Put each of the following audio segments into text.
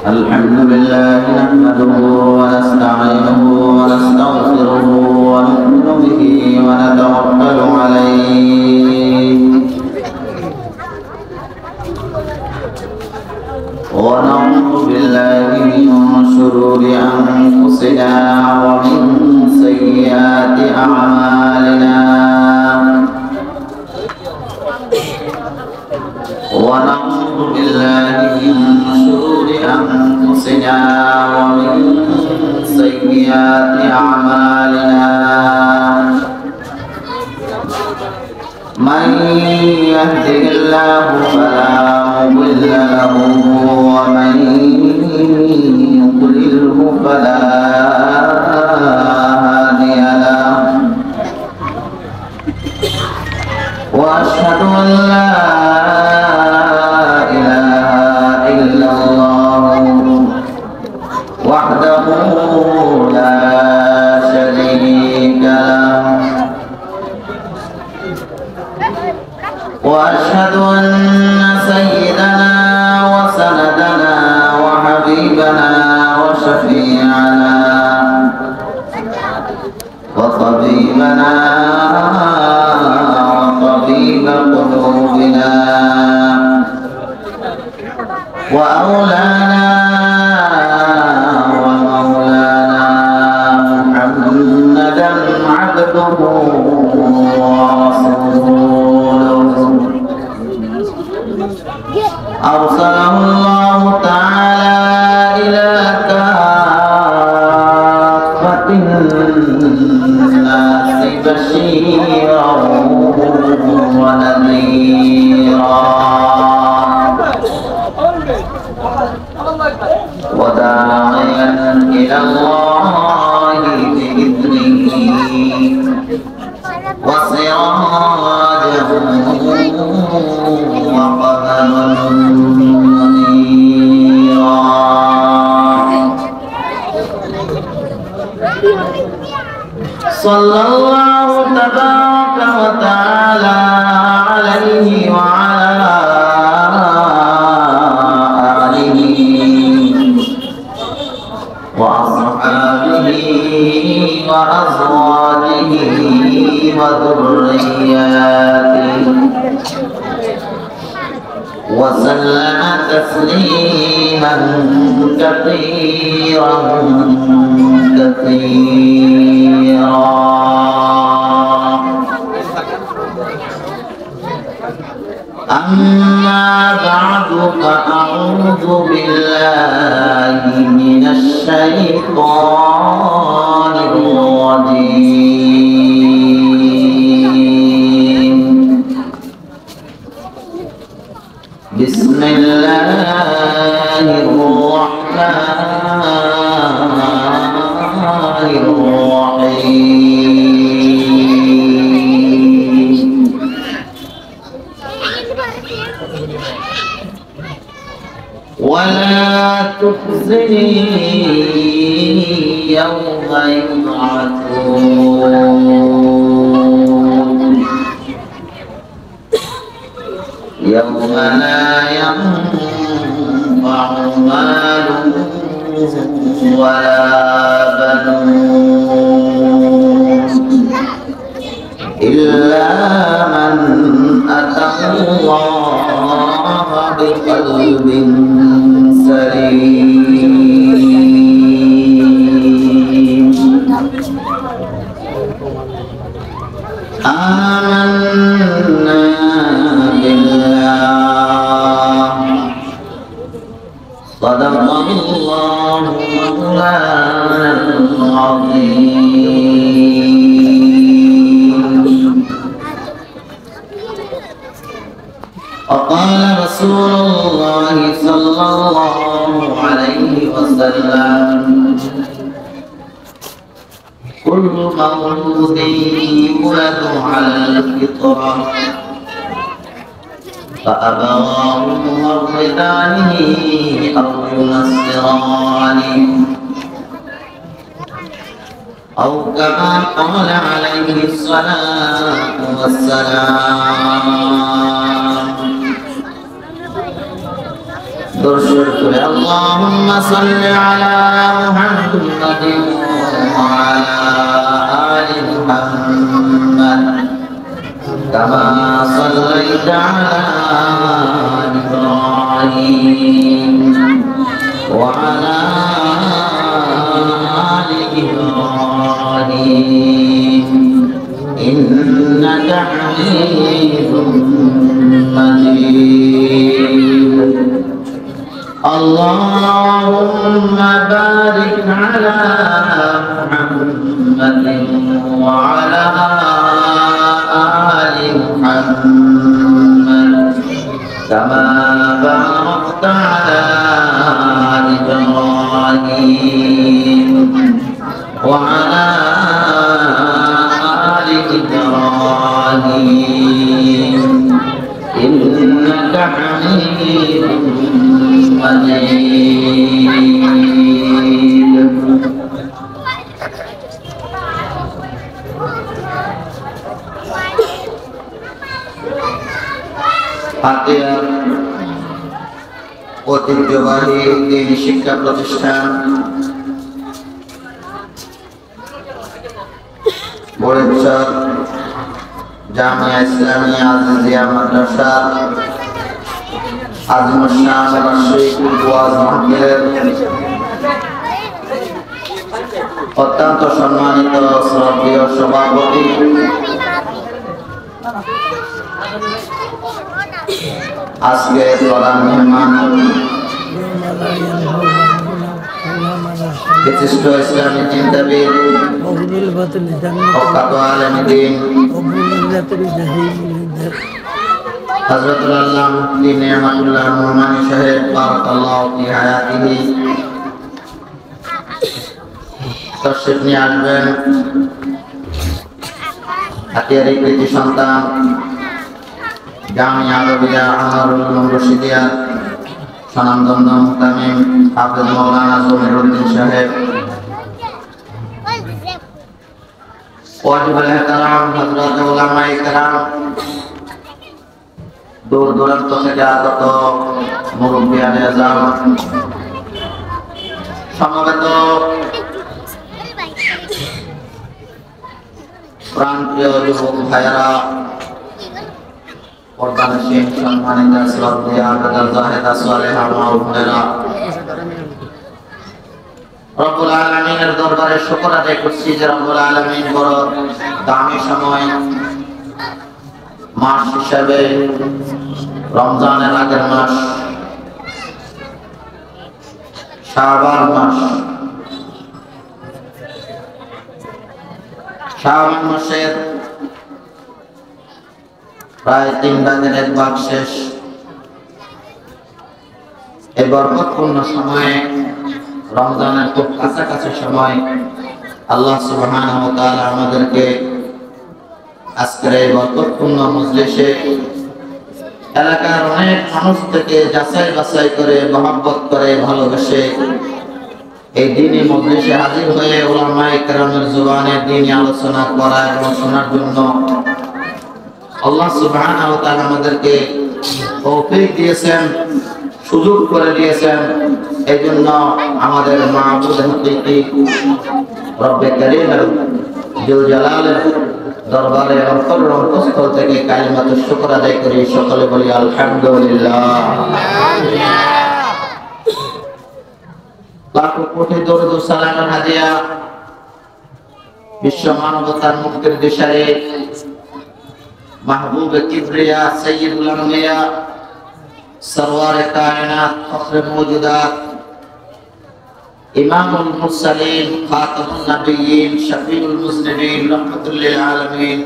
الحمد لله نحمده ونستعينه ونستغفره ونؤمن به ونتوكل عليه ونعوذ بالله من شرور أنفسنا ومن سيئات أعمالنا ونعوذ بالله من شرور أنفسنا ومن سيئات أعمالنا من يهده الله فلا مضل له ومن يضلله فلا هادي له وأشهد أن لا وحده لا شريك له وأشهد أن سيدنا وسندنا وحبيبنا وشفيعنا وطبيبنا وطبيب قلوبنا وأولانا عبده ورسوله أرسله الله تعالى إلى كافة الناس بشيرا ونذيرا وداعيا إلى الله بإذنه وسراجا وقمرا منيرا صلى الله تبارك وتعالى عليه وعلى آله وأصحابه وأزواجه وذرياته وسلم تسليما كثيرا كثيرا أما بعد فأعوذ بالله من الشيطان الرجيم بسم الله الرحمن الرحيم ولا تخزني يوم يبعثون يوم لا ينفع مال ولا بنون إلا من أتى الله بقلب سليم آمنا بالله صدق الله مولانا العظيم وقال رسول الله صلى الله عليه وسلم كل مولود يولد على الفطرة فأبواه يهودانه أو ينصرانه أو كما قال عليه الصلاة والسلام اللهم صل على محمد وعلى آل محمد كما صليت على إبراهيم وعلى آل إبراهيم إنك حميد مجيد اللهم بارك على محمد وعلى آل محمد كما باركت على إبراهيم وعلى آل إبراهيم إنك حميد مجيد হাতিয়ার ঐতিহ্যবাহী দ্বীনি শিক্ষা প্রতিষ্ঠান বড়েশ্বর জামিয়া ইসলামিয়া আজিজিয়া মাদ্রাসা আজমুশান বার্ষিক ওয়াজ মাহফিলের অত্যন্ত সম্মানিত শ্রদ্ধেয় সভাপতি আজকে প্রধান মেহমান বিশিষ্ট ইসলামী চিন্তাবিদ প্রখ্যাত আলেম দ্বীন হযরতুল আল্লাহ মুফতি নেয়ামতুল্লাহ নোমানী সাহেব বারাকাল্লাহু ফি হায়াতিহি তশরিফ নিয়ে আসবেন। হাতিয়ার কৃতি সন্তান জামিয়া আরবিয়া আনোয়ারুল উলুম রশিদিয়া স্বনামধন্য মুহতামিম হাফেজ মাওলানা জমিরুদ্দিন সাহেব, ওয়াজিবুল ইহতারাম হযরত উলামায়ে কেরাম, দূর দূরান্ত থেকে আগত মুরব্বিয়ানে আযম, সমবেত প্রাণপ্রিয় যুবক ভাইয়েরা, পর্দানশীন সম্মানিত শ্রদ্ধেয় আবেদা জাহেদা সালেহা মা ও বোনেরা, রব্বুল আলামিনের দরবারে শুকর আদায় করছি যে রব্বুল আলামিন বড় দামি সময় মাস হিসাবে রমজানের আগের মাস শাবান মাস, শাবান মাসের প্রায় 3 ভাগের 1 ভাগ শেষ। এই বরকতপূর্ণ সময়ে রমজানের খুব কাছাকাছি সময় আল্লাহ সুবহানাহু ওয়া তাআলা আমাদেরকে আজকের এই বরকতপূর্ণ মজলিসে এলাকার অনেক মানুষ থেকে যাচাই বাছাই করে মহব্বত করে ভালোবেসে এই দ্বীনি মজলিসে হাজির হয়ে উলামায়ে কেরামের জবানে দ্বীনি আলোচনা করা এবং শোনার জন্য আল্লাহ সুবহানাহু ওয়া তাআলা আমাদেরকে তৌফিক দিয়েছেন, সুযোগ করে দিয়েছেন। এজন্য আমাদের মাবুদ হাকিকি রব্বে কারীমের জুল জালালের দরবারে অন্তঃস্থল থেকে কালিমাতুশ শুকর আদায় করি, সকলে বলি আলহামদুলিল্লাহ। লাখো কোটি দরুদ ও সালামের হাদিয়া বিশ্ব মানবতার মুক্তির দিশারি महबूब किबरिया सय्यदुल अंबिया सरवार कायनात फख्र मौजूदात इमामुल मुरसलीन खातमुन नबिय्यीन शफीउल मुज़निबीन रहमतुल लिल आलमीन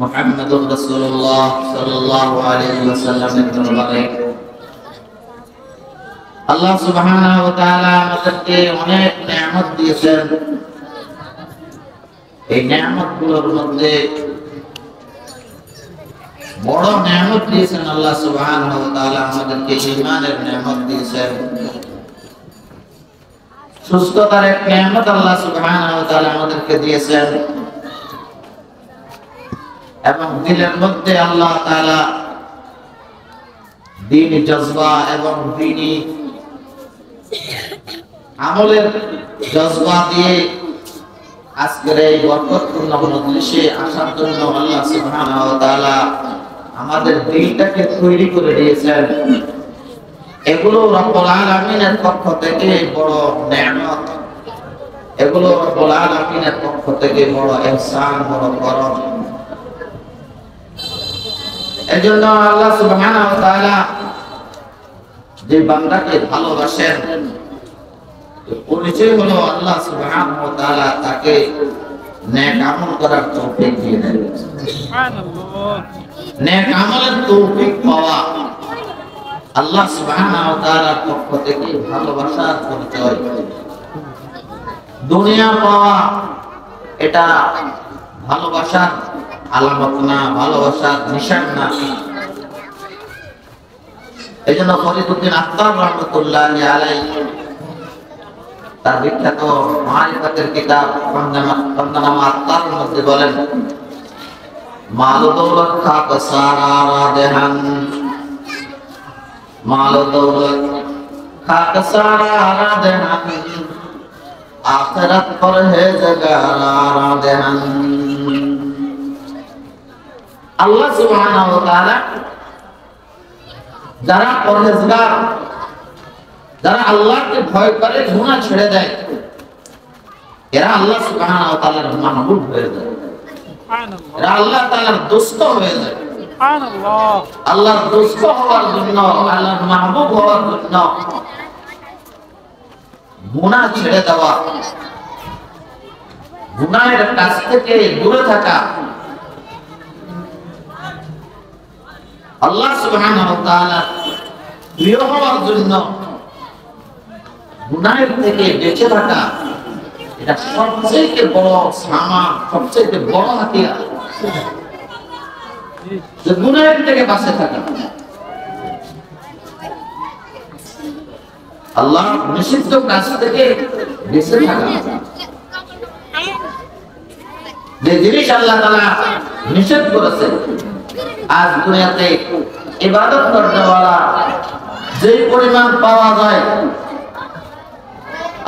मुहम्मदुर रसूलुल्लाह सल्लल्लाहु अलैहि वसल्लम এর দরবারে আল্লাহ সুবহানাহু ওয়া তাআলা আমাদেরকে অনেক নিয়ামত দিয়েছেন। এই নিয়ামতগুলোর মধ্যে বড় নিয়ামত দিয়েছেন আল্লাহ সুবহানাহু ওয়া তাআলা আমাদেরকে ঈমানের নিয়ামত দিয়েছেন। সুস্থতার এক নিয়ামত আল্লাহ সুবহানাহু ওয়া তাআলা আমাদেরকে দিয়েছেন এবং দিলের মধ্যে আল্লাহ তাআলা দ্বীনি জজবা এবং দ্বীনি আমলের জজবা দিয়ে আজকের এই বরকতপূর্ণ মজলিসে আসার জন্য আল্লাহ সুবহানাহু ওয়া তাআলা আমাদের দিলটাকে তৈরি করে দিয়েছেন। এগুলো রব্বুল আলামিনের পক্ষ থেকে বড় নেয়ামত, এগুলো রব্বুল আলামিনের পক্ষ থেকে বড় ইহসান, বড় করম। এজন্য আল্লাহ সুবহানাহু ওয়া তাআলা যে বান্দাকে ভালোবাসেন, পরিচয় হলো আল্লাহ সুবহানাহু ওয়া তাআলা তাকে নেক আমল করার তৌফিক দিয়ে দেন। সুবহানাল্লাহ। নেক আমলের তৌফিক পাওয়া আল্লাহ সুবহানাহু ওয়া তাআলার পক্ষ থেকে ভালোবাসার পরিচয়। দুনিয়া পাওয়া এটা ভালোবাসার আলামত না, ভালোবাসার নিশান না। এজন্য ফরিদউদ্দিন আত্তার রাহমাতুল্লাহি আলাইহি তার বিখ্যাত মারিফাতের কিতাব খন্দনামা আত্তার মধ্যে বলেন, মাল দৌলত খাক সারা দেহান, মাল দৌলত খাক সারা দেহান, আখিরাত পরহেজগারা দেহান। আল্লাহ সুবহানাহু ওয়া তাআলা যারা পরহেজগার, যারা আল্লাহকে ভয় করে, গুনাহ ছেড়ে দেয়, এরা আল্লাহ সুবহানাহু ওয়া তাআলার মাহবুব হয়ে যায়। সুবহানাল্লাহ। এরা আল্লাহ তাআলার দোস্ত হয়ে যায়। সুবহানাল্লাহ। আল্লাহর দোস্ত হওয়ার জন্য, আল্লাহর মাহবুব হওয়ার জন্য গুনাহ ছেড়ে দেওয়া, গুনাহের কাছ থেকে দূরে থাকা, আল্লাহ সুবহানাহু ওয়া তাআলা প্রিয় হওয়ার জন্য গুনাহের থেকে বেঁচে থাকা, এটা সবচেয়ে বড় সামান, সবচেয়ে বড় হাতিয়ার, যে গুনাহের থেকে বাঁচে থাকা। আল্লাহ নিষিদ্ধ কাজ থেকে বেঁচে থাকা, যে জিনিস আল্লাহ তাআলা নিষেধ করেছে, আজ দুনিয়াতে ইবাদত করনেওয়ালা যে পরিমাণ পাওয়া যায়,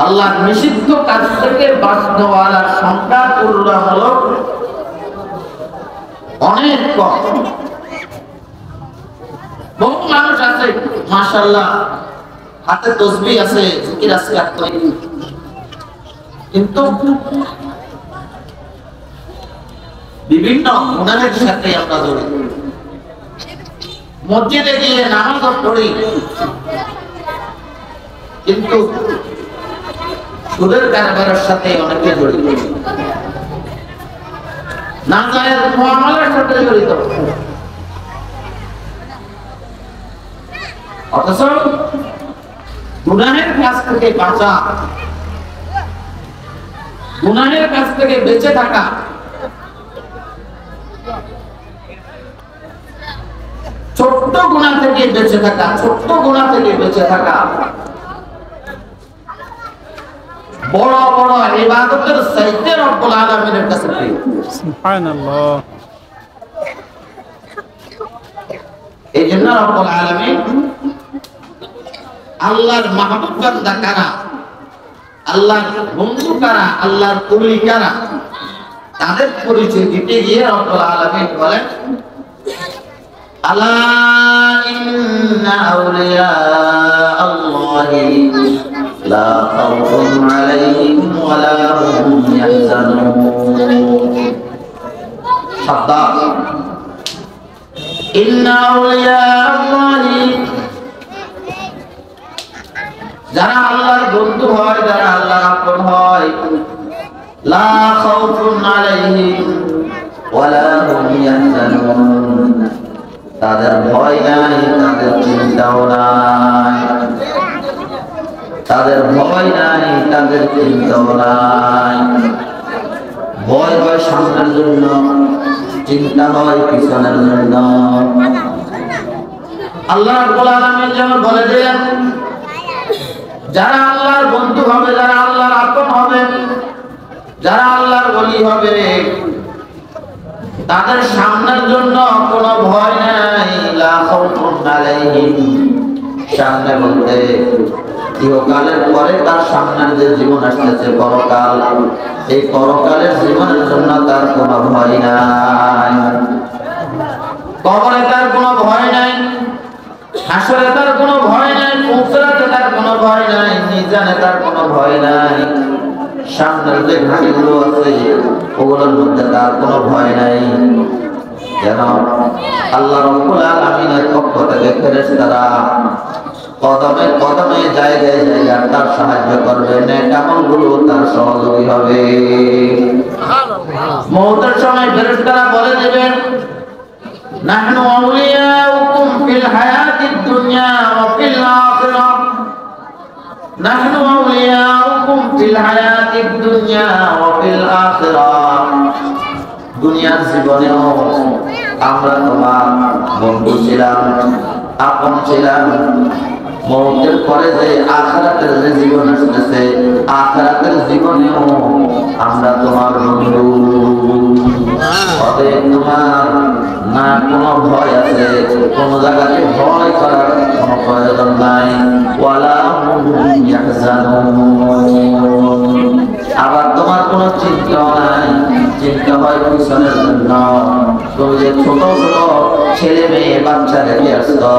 আল্লাহ নিষিদ্ধ কাজ থেকে বাঁচনেওয়ালার সংখ্যা তুলনামূলক অনেক কম। বহু মানুষ আছে মাশাআল্লাহ, হাতে তাসবিহ আছে, জিকির আসকার করে, কিন্তু বিভিন্ন গুনাহের সাথে আমরা জড়িত। মসজিদে গিয়ে নামাজ পড়ি, কিন্তু সুদের কারবারের সাথে অনেকে জড়িত, নাজায়েজ মুআমালার সাথে জড়িত। অথচ গুনাহের কাছ থেকে বাঁচা, গুনাহের কাছ থেকে বেঁচে থাকা, ছোট্ট গুনাহ থেকে বেঁচে থাকা, ছোট্ট গুনাহ থেকে বেঁচে থাকা বড় বড় ইবাদতের চাইতে রব্বুল আলামিনের কাছে প্রিয়। সুবহানাল্লাহ। এই জন্য রব্বুল আলামিন আল্লাহর মাহবুব বান্দা কারা, আল্লাহর বন্ধু কারা, আল্লাহর কুলি কারা, তাদের পরিচয় দিতে গিয়ে রব্বুল আলামিন বলেন, আলা ইন্না আউলিয়া আল্লাহি লা খাউফুন আলাইহিম ওয়া লা হুম ইয়াহজানুন। সাবধান, ইন্না আউলিয়া আল্লাহি, যারা আল্লাহর বন্ধু হয়, যারা আল্লাহর আপন হয়, লা খাউফুন আলাইহিম ওয়া লা হুম ইয়াহজানুন, তাদের ভয় নাই, তাদের চিন্তাও নাই, তাদের ভয় নাই, তাদের চিন্তাও নাই। ভয় হয় সামনের জন্য, চিন্তা হয় পিছনের জন্য। আল্লাহ রাব্বুল আলামিন যেন বলে দেন, যারা আল্লাহর বন্ধু হবে, যারা আল্লাহর আপন হবে, যারা আল্লাহর ওলি হবে, তাদের সামনের জন্য কোনো ভয় নাই। লা খাউফুন আলাইহিম, সামনে বলতে ইহকালের পরে তার সামনের যে জীবন আসতেছে পরকাল, এই পরকালের জীবনের জন্য তার কোনো ভয় নাই। কবরে তার কোনো ভয় নাই, হাসরে তার কোনো ভয় নাই, পুরসরাতে তার কোনো ভয় নাই, মিজানে তার কোনো ভয় নাই। সামনের যে ঘাটিগুলো আছে ওগুলোর মধ্যে তার কোনো ভয় নাই। যেন আল্লাহ রাব্বুল আলামিনের পক্ষ থেকে ফেরেশতারা কদমে কদমে জায়গায় জায়গায় তার সাহায্য করবে, নেক আমলগুলো তার সহযোগী হবে। মওতের সময় ফেরেশতারা বলে দিবেন, নাহনু আউলিয়াউকুম ফিল হায়াতিদ দুনিয়া ওয়া ফিল আখিরাহ, নাহনু আউলিয়াউকুম ফিল হায়াতিদ দুনিয়া ওয়া ফিল আখিরাহ। দুনিয়ার জীবনেও আমরা তোমার বন্ধু ছিলাম, আপন ছিলাম। মওতের পরে যে আখিরাতের যে জীবন আসতেছে, আখিরাতের জীবনেও আমরা তোমার বন্ধু। অতএব তোমার না কোনো ভয় আছে, কোনো জায়গাতে ভয় করার কোনো প্রয়োজন নাই। ওয়ালা হুম ইয়াহজানুন, আবার তোমার কোনো চিন্তা নাই। চিন্তা হয় পিছনের জন্য, তুমি যে ছোট ছোট ছেলে মেয়ে বাচ্চা রেখে আসছো,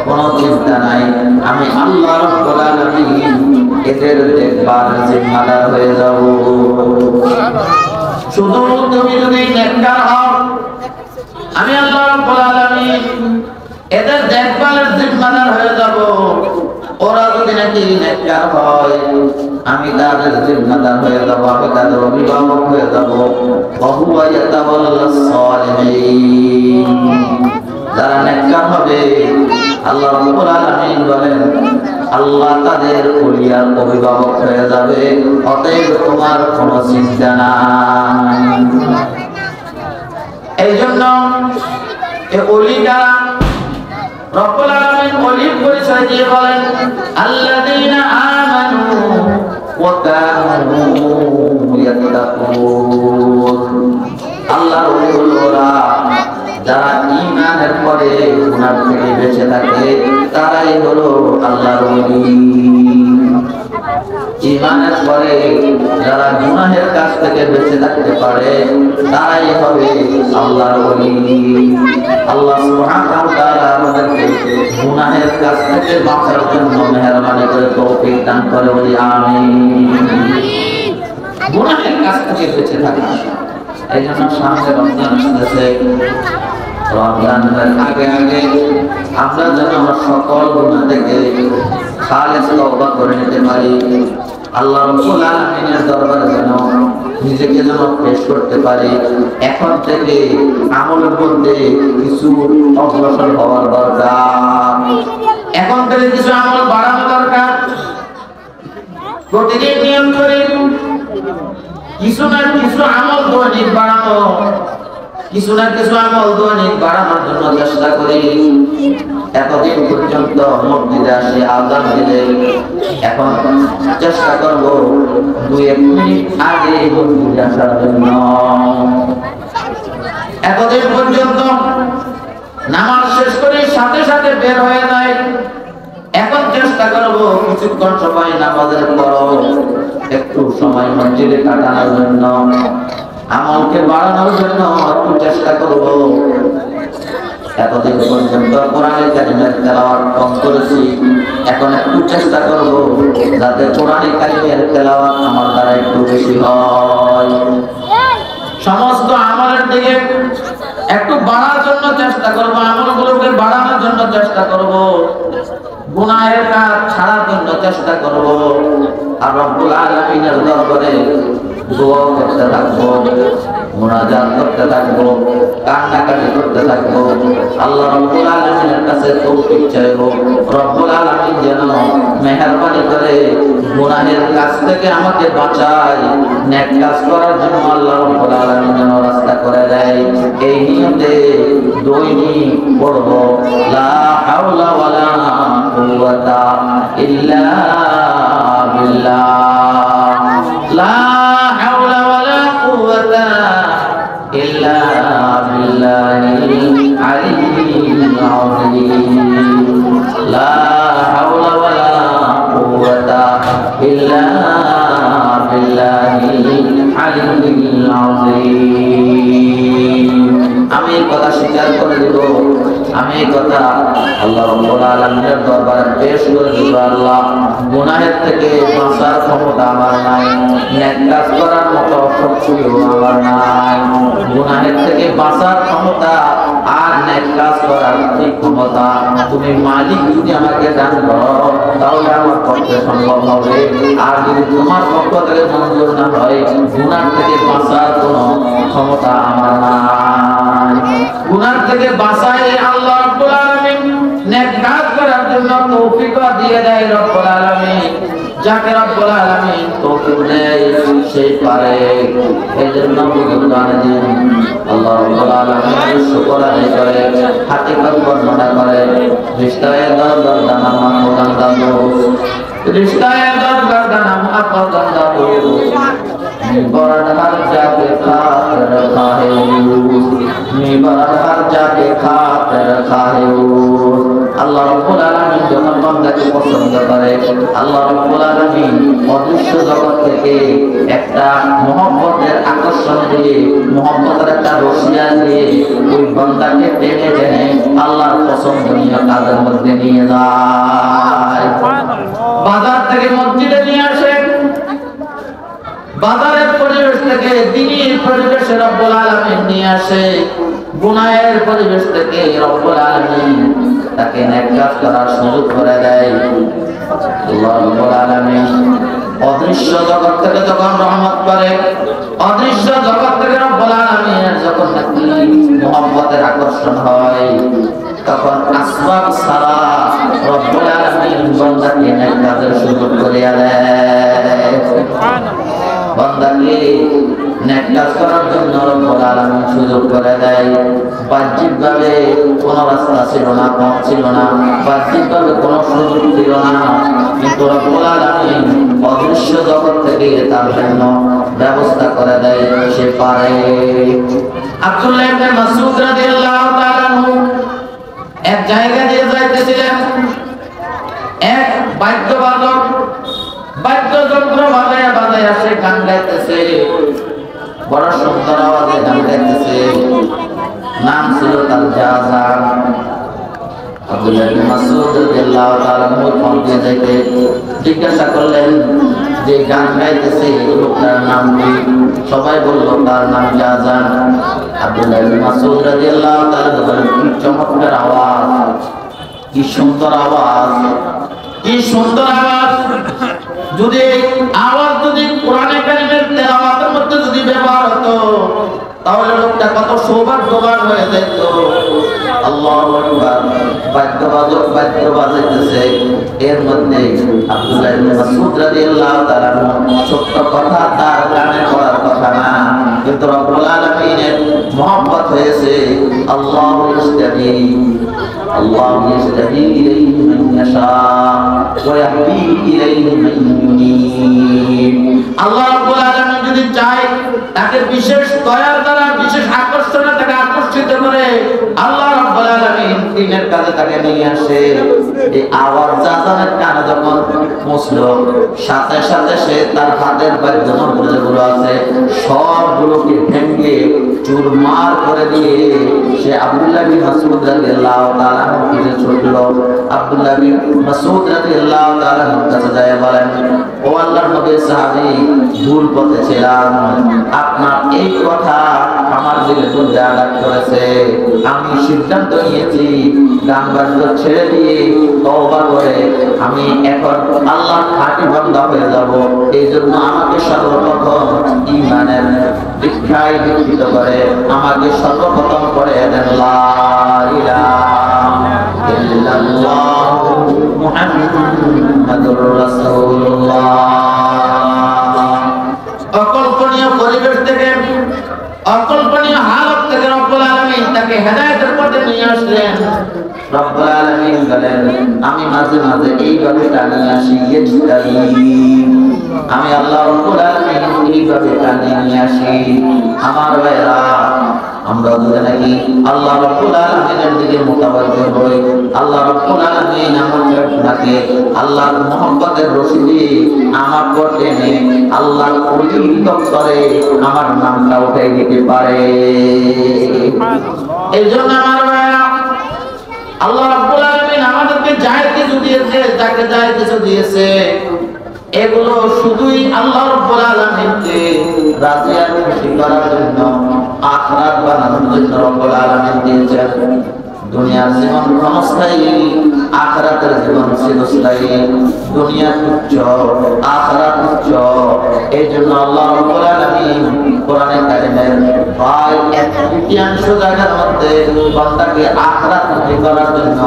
কোনো চিন্তা নাই। আমি আল্লাহ রাব্বুল আলামিন এদের দেখবার জিম্মাদার হয়ে যাব। শুধু তুমি যদি নেককার হও, আমি আল্লাহ রাব্বুল আলামিন এদের দেখভালের জিম্মাদার হয়ে যাব। ওরা যদি নাকি নেককার হয়, আমি তাদের জিম্মাদার হয়ে যাব, আমি তাদের অভিভাবক হয়ে যাব। ওহুয়া ইয়াতাওয়াল্লাস সালিহিন, যারা নেককার হবে আল্লাহ রাব্বুল আলামিন বলেন আল্লাহ তাদের ওলিয়ার অভিভাবক হয়ে যাবে। অতএব তোমার কোনো চিন্তা নাই। এই জন্য এই ওলিরা রব্বুল আলামিন ওলির পরিচয় দিয়ে বলেন আল্লাযীনা আমানু ওয়া কানু ইয়াত্তাকুন। আল্লাহর ওলি হলো ওরা যারা ঈমানের পরে গুনাহ থেকে বেঁচে থাকে, তারাই হলো আল্লাহর ওলি। ঈমানের পরে যারা গুনাহের কাছ থেকে বেঁচে থাকতে পারে, তারাই হবে আল্লাহর ওলি। আল্লাহ সুবহানাহু ওয়া তাআলা আমাদেরকে গুনাহের কাছ থেকে বাঁচার জন্য মেহেরবানি করে তৌফিক দান করে বলি আমিন। গুনাহের কাছ থেকে বেঁচে থাকা, এই জন্য সামনে রমজান আসতেছে। রমজানের আগে আগে আমরা যেন সকল গুনাহ থেকে খালেস তওবা করে নিতে পারি। আল্লাহ রাব্বুল আলামিনের দরবারে যেন নিজেকে যেন পেশ করতে পারি। এখন থেকে আমলের মধ্যে কিছু অগ্রসর হওয়ার দরকার, এখন থেকে কিছু আমল বাড়ানো দরকার। প্রতিদিন নিয়ম করে কিছু না কিছু আমল দৈনিক বাড়ানো, কিছু না কিছু আমল দৈনিক বাড়ানোর জন্য চেষ্টা করি। এতদিন পর্যন্ত মসজিদে আসি আযান দিলে, এখন চেষ্টা করব 2-1 মিনিট আগে মসজিদে আসার জন্য। এতদিন পর্যন্ত নামাজ শেষ করে সাথে সাথে বের হয়ে যায়, এখন চেষ্টা করব কিছুক্ষণ সময় নামাজের পর একটু সময় মসজিদে কাটানোর জন্য, আমলকে বাড়ানোর জন্য একটু চেষ্টা করব। এতদিন পর্যন্ত কোরআনে কারিমের তেলাওয়াত কম করেছি, এখন একটু চেষ্টা করব যাতে কোরআনে কারিমের তেলাওয়াত আমার দ্বারা একটু বেশি হয়। সমস্ত আমলের দিকে একটু বাড়ার জন্য চেষ্টা করব, আমলগুলোকে বাড়ানোর জন্য চেষ্টা করব, গুনাহের কাজ ছাড়ার জন্য চেষ্টা করব। আর রব্বুল আলামিনের দরবারে দোয়া করতে থাকবো, মুনাজাত করতে থাকবো, কান্নাকাটি করতে থাকবো। আল্লাহ রব্বুল আলামিনের কাছে তৌফিক চাইবো, রব্বুল আলামিন যেন মেহেরবানি করে গুনাহের কাছ থেকে আমাকে বাঁচায়, নেক কাজ করার জন্য আল্লাহ রব্বুল আলামিন যেন রাস্তা করে দেয়। এই নিয়তে দৈনিক পড়বো লা হাওলা ওয়ালা কুওয়াতা ইল্লা বিল্লাহ, লা হাওলা ওয়ালা কুওয়াতা ইল্লা বিল্লাহিল আলিয়্যিল আযীম, লা আমি কথা আল্লাহ রাব্বুল আলামিনের দরবারে পেশ করে দিব। আল্লাহ, গুনাহের থেকে বাঁচার ক্ষমতা আমার নাই, নেক কাজ করার মতো শক্তিও আমার নাই। গুনাহের থেকে বাঁচার ক্ষমতা আর নেক কাজ করার কি ক্ষমতা তুমি মালিক যদি আমাকে দান করো তাহলে আমার পক্ষে সম্ভব হবে। আর যদি তোমার পক্ষ থেকে মঞ্জুর না হয়, গুনাহ থেকে বাঁচার কোনো ক্ষমতা আমার নাই। গুনাহ থেকে বাঁচাই আল্লাহ রাব্বুল আলামিন নেক কাজ করার জন্য তৌফিক দিয়ে দেয় রব্বুল আলামিন। যাকে রব্বুল আলামিন তৌফিক দেয় সেই পারে। এজন্য বুজুর্গান দিন আল্লাহ রাব্বুল আলামিনের শুকর আদায় করে, হাকিকত বর্ণনা করে। রিশতায়ে দরবার দানা মাহমুদান দাদু, রিশতায়ে দরবার দানা মাহমুদান দাদু, নিবরণ হর জাকে খাতর খাহে, নিবরণ হর জাকে খাতর খাহে। আল্লাহ রাব্বুল আলামিন যখন বান্দাকে পছন্দ করে, আল্লাহ রাব্বুল আলামিন অদৃশ্য জগৎ থেকে একটা মহব্বতের আকর্ষণ দিয়ে, মহব্বতের একটা রশিয়া দিয়ে ওই বান্দাকে টেনে টেনে আল্লাহর পছন্দনীয় কাজের মধ্যে নিয়ে যায়। বাজার থেকে মসজিদে নিয়ে আসে, বাজারের পরিবেশ থেকে দ্বীনের পরিবেশে রব্বুল আলামিন নিয়ে আসে, গুনাহের পরিবেশ থেকে রব্বুল আলামিন তাকে নেক কাজ করার সুযোগ করে দেয়। আল্লাহ রাব্বুল আলামিন অদৃশ্য জগৎ থেকে যখন রহমত করে, অদৃশ্য জগৎ থেকে রব্বুল আলামিনের যখন নাকি মহব্বতের আকর্ষণ হয়, তখন আসবাব ছাড়া রব্বুল আলামিন বান্দাকে নেক কাজের সুযোগ করে দেয়। বান্দাকে নেক কাজ করার জন্য রব্বুল আলামিন সুযোগ করে দেয়। বাহ্যিকভাবে কোনো রাস্তা ছিল না, পথ ছিল না, বাহ্যিকভাবে কোনো সুযোগ ছিল না, কিন্তু রব্বুল আলামিন অদৃশ্য জগৎ থেকে তার জন্য ব্যবস্থা করে দেয়, সে পারে। আব্দুল্লাহ ইবনে মাসউদ রাদিয়াল্লাহু তাআলা আনহু এক জায়গা দিয়ে যাইতেছিলেন, এক বাদ্যবাদক বাদ্যযন্ত্র বাজায় বাজায় সে গান গাইতেছে, বড় সুন্দর আওয়াজে গান গাইতেছে। নাম ছিল তার জাযান। আব্দুল্লাহ ইবনে মাসউদ রাদিয়াল্লাহু তাআলা আনহু ফোন দিয়ে যাইতে জিজ্ঞাসা করলেন যে গান গাইতেছে লোকটার নাম কি? সবাই বলল তার নাম জাযান। আব্দুল্লাহ ইবনে মাসউদ রাদিয়াল্লাহু তাআলা বললেন, কি চমৎকার আওয়াজ, কি সুন্দর আওয়াজ, কি সুন্দর আওয়াজ। যদি আওয়াজ যদি কোরআনে কারীমের তেলাওয়াতের মধ্যে যদি ব্যবহার হতো তাহলে লোকটা কত সৌভাগ্যবান হয়ে যেত। আল্লাহু আকবার। বাদ্যবাদক বাদ্য বাজাইতেছে, এর মধ্যে আব্দুল্লাহ ইবনে মাসউদ রাদিয়াল্লাহু তাআলা ছোট্ট কথা, তার গানে পড়ার কথা না, কিন্তু রব্বুল আলামিনের মহব্বত হয়েছে। আল্লাহু ইস্তাহি, আল্লাহু ইস্তাহি ইলাইহি মান ইয়াশা ওয়া ইয়াহদি ইলাইহি মান ইউনীব। আল্লাহ রাব্বুল আলামিন যদি চায় তাকে বিশেষ দয়ার দ্বারা, বিশেষ আকর্ষণে তাকে আকর্ষিত করে আল্লাহ রাব্বুল আলামিন দ্বীনের কাজে তাকে নিয়ে আসে। এই আওয়াজ জাযানের কানে যখন পৌঁছলো, সাথে সাথে সে তার হাতের বাদ্যযন্ত্র যেগুলো আছে সবগুলোকে ভেঙে চুরমার করে দিয়ে সে আব্দুল্লাহ বিন মাসউদ রাদিয়াল্লাহু তাআলা আনহু কাছে ছুটলো। আব্দুল্লাহ বিন মাসউদ রাদিয়াল্লাহু তাআলা আনহু কাছে যায় বলেন, ও আল্লাহর নবীর সাহাবী, ভুল পথে ছিলাম, আপনার এই কথা আমার দিলে বুঝে আঘাত করেছে। আমি সিদ্ধান্ত নিয়েছি গান বাদ্য ছেড়ে দিয়ে তওবা করে আমি এখন আল্লাহর খাঁটি বান্দা হয়ে যাব। এই জন্য আমাকে সর্বপ্রথম ঈমানের দীক্ষায় দীক্ষিত করে আমাকে সর্বপ্রথম করে দেন লা ইলাহা ইল্লাল্লাহ মুহাম্মাদুর রাসূলুল্লাহ। অকল্পনীয় পরিবেশ থেকে, অকল্পনীয় হালত থেকে রব্বুল আলামিন তাকে হেদায়েতের পথে নিয়ে আসলেন। রব্বুল আলামিন বলেন, আমি মাঝে মাঝে এইভাবে টানিয়ে আসি, আমি আল্লাহ রব্বুল আলামিন এইভাবে টানিয়ে নিয়ে আসি। আমার ভাইরা, আমরা যদি নাকি আল্লাহ রাব্বুল আলামিনের দিকে মুতাওয়াজ্জিহ হই, আল্লাহ রাব্বুল আলামিন আমাদেরকে আল্লাহর মহব্বতের রশি দিয়ে আমার করতে নে আল্লাহর ওলির দপ্তরে আমার নামটা উঠাই দিতে পারে। এই জন্য আমার ভাইরা, আল্লাহ রাব্বুল আলামিন আমাদেরকে যায় কিছু দিয়েছে, যাকে যায় কিছু দিয়েছে, এগুলো শুধুই আল্লাহ রাব্বুল আলামিনকে রাজি আর খুশি করার জন্য, আখিরাত বানানোর জন্য রাব্বুল আলামিন দিয়েছেন। দুনিয়ার জীবন ক্ষণস্থায়ী, আখিরাতের জীবন চিরস্থায়ী। দুনিয়া তুচ্ছ, আখিরাত তুচ্ছ। এই জন্য আল্লাহ রাব্বুল আলামিন কোরআনে কারিমের প্রায় 1/3 জায়গার মধ্যে বান্দাকে আখিরাতমুখী করার জন্য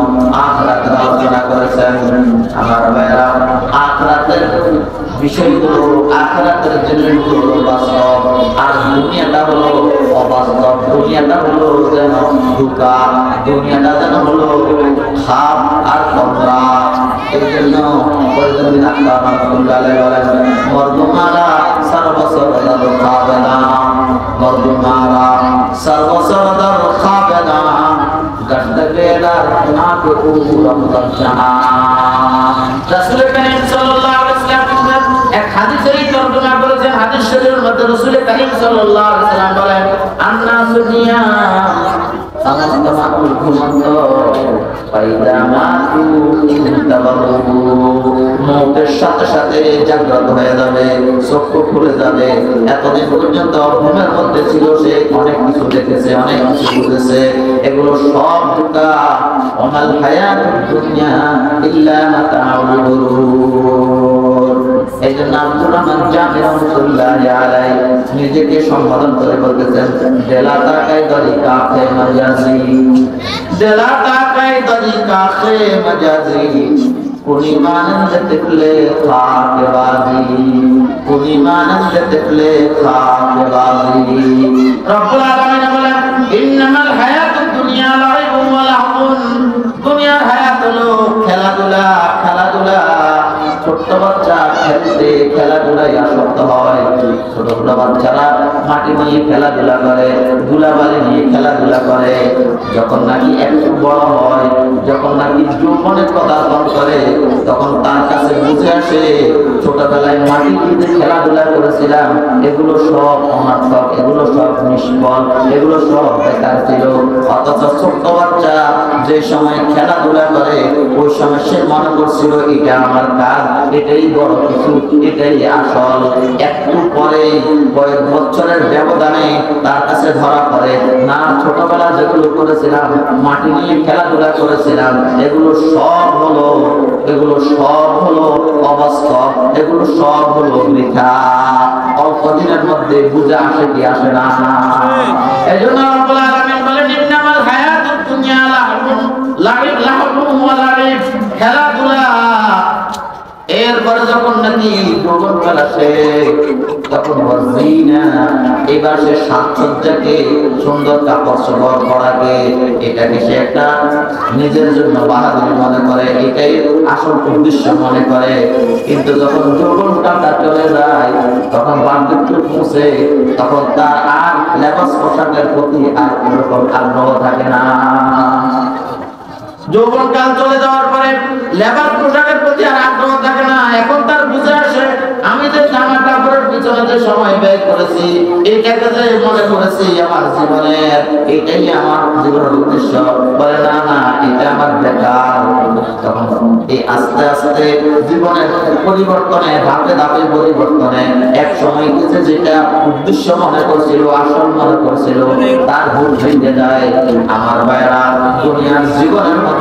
আখিরাতের আলোচনা করেছেন। আমার ভাইরা, আখিরাতের বিষয়গুলো, আখিরাতের জিনিসগুলো বাস্তব, আর দুনিয়াটা হলো অবাস্তব। দুনিয়াটা হলো যেন ধোঁকা, দুনিয়াটা যেন হলো খাপ আর কমরা। এই জন্য ফরিদুদ্দীন আখতার রহমাতুল্লাহ আলাইহি বলেন, মরদুমারা সর্বসরদার খাবে না, মরদুমারা সর্বসরদার খাবে না, গর্দ বেদার নাক উরম দরজানা। রাসূল করিম সাল্লাল্লাহু আলাইহি ওয়াসাল্লাম এক হাদিসের তরজমা করেছেন। হাদিস শরীফের মধ্যে রাসূল করিম সাল্লাল্লাহু আলাইহি ওয়াসাল্লাম বলেন, আন্নাসু দুনিয়া, সমস্ত মানুষ ঘুমন্ত, পাইদা মাতু ইনতাবারু, মওতের সাথে সাথে জাগ্রত হয়ে যাবে, চক্ষু খুলে যাবে। এতদিন পর্যন্ত ঘুমের মধ্যে ছিল, সে অনেক কিছু দেখেছে, অনেক কিছু বুঝেছে, এগুলো সব ধোঁকা। ওমাল হায়াতুদ দুনিয়া ইল্লা মাতাউল গুরুর। এই জন্য আব্দুর রহমান জামি রাহমাতুল্লাহি আলাইহি নিজেকে সম্বোধন করে বলতেছেন, দেলা তাকাই দরিকা খে মাজাজি, দেলা তাকাই দরিকা খে মাজাজি, কোনি মানন্দ দেখলে খাকে বাজি, কোনি মানন্দ দেখলে খাকে বাজি। রব্বুল আলামিন বলেন, ইন্নামাল হায়াতুদ দুনিয়া লাইবুন ওয়া লাহবুন। দুনিয়ার হায়াত হলো খেলাধুলা, খেলাধুলা। ছোট্ট বাচ্চা খেলতে, খেলাধুলায় আসক্ত হয়। ছোট ছোট বাচ্চারা মাটি নিয়ে খেলাধুলা করে, ধুলাবালি নিয়ে খেলাধুলা করে। যখন নাকি একটু বড় হয়, যখন নাকি যৌবনে পদার্পণ করে, তখন তার কাছে বুঝে আসে ছোটবেলায় মাটিতে খেলাধুলা করেছিলাম, এগুলো সব অনর্থক, এগুলো সব নিষ্ফল, এগুলো সব বেকার ছিল। অথচ ছোট্ট বাচ্চা যে সময় খেলাধুলা করে, ওই সময় সে মনে করছিল এটা আমার কাজ, এটাই বড় কিছু, এটাই আসল। একটু পরে কয়েক বছরের ব্যবধানে তার কাছে ধরা পড়ে, না ছোটবেলা যেগুলো করেছিলাম, মাটি নিয়ে খেলাধুলা করেছিলাম, এগুলো সব হলো, এগুলো সব হলো অবাস্তব, এগুলো সব হলো বৃথা। অল্প দিনের মধ্যে বুঝে আসে কি আসে না। এই জন্য রব্বুল আলামিন বলেন, ইন্নামাল হায়াতুদ দুনিয়া লাহবুন ওয়া লাইব, খেলাধুলা। এরপরে যখন নাকি যৌবন কাল আসে, তখন ওয়াজিনা, এবার সে সাজসজ্জাকে, সুন্দর কাপড় চোপড় পরাকে, এটাকে সে একটা নিজের জন্য বাহাদুরি মনে করে, এটাই আসল উদ্দেশ্য মনে করে। কিন্তু যখন যৌবন কালটা চলে যায়, তখন বার্ধক্য পৌঁছে, তখন তার আর লেবাস পোশাকের প্রতি আর কোনোরকম আগ্রহ থাকে না। যৌবন কাল চলে যাওয়ার পরে লেবাস পোশাকের প্রতি আর আগ্রহ থাকে না। এখন তার বুঝে আসে, আমি যে জামা কাপড়ের পিছনে যে সময় ব্যয় করেছি, এইটাকে যে মনে করেছি আমার জীবনের, এটাই আমার জীবনের উদ্দেশ্য, বলে না না, এটা আমার বেকার। তখন এই আস্তে আস্তে জীবনের পরিবর্তনে, ধাপে ধাপে পরিবর্তনে, এক সময় কিছু যেটা উদ্দেশ্য মনে করছিল, আসল মনে করছিল, তার ভুল ভেঙে যায়। আমার ভাইরা, দুনিয়ার জীবনের মধ্যে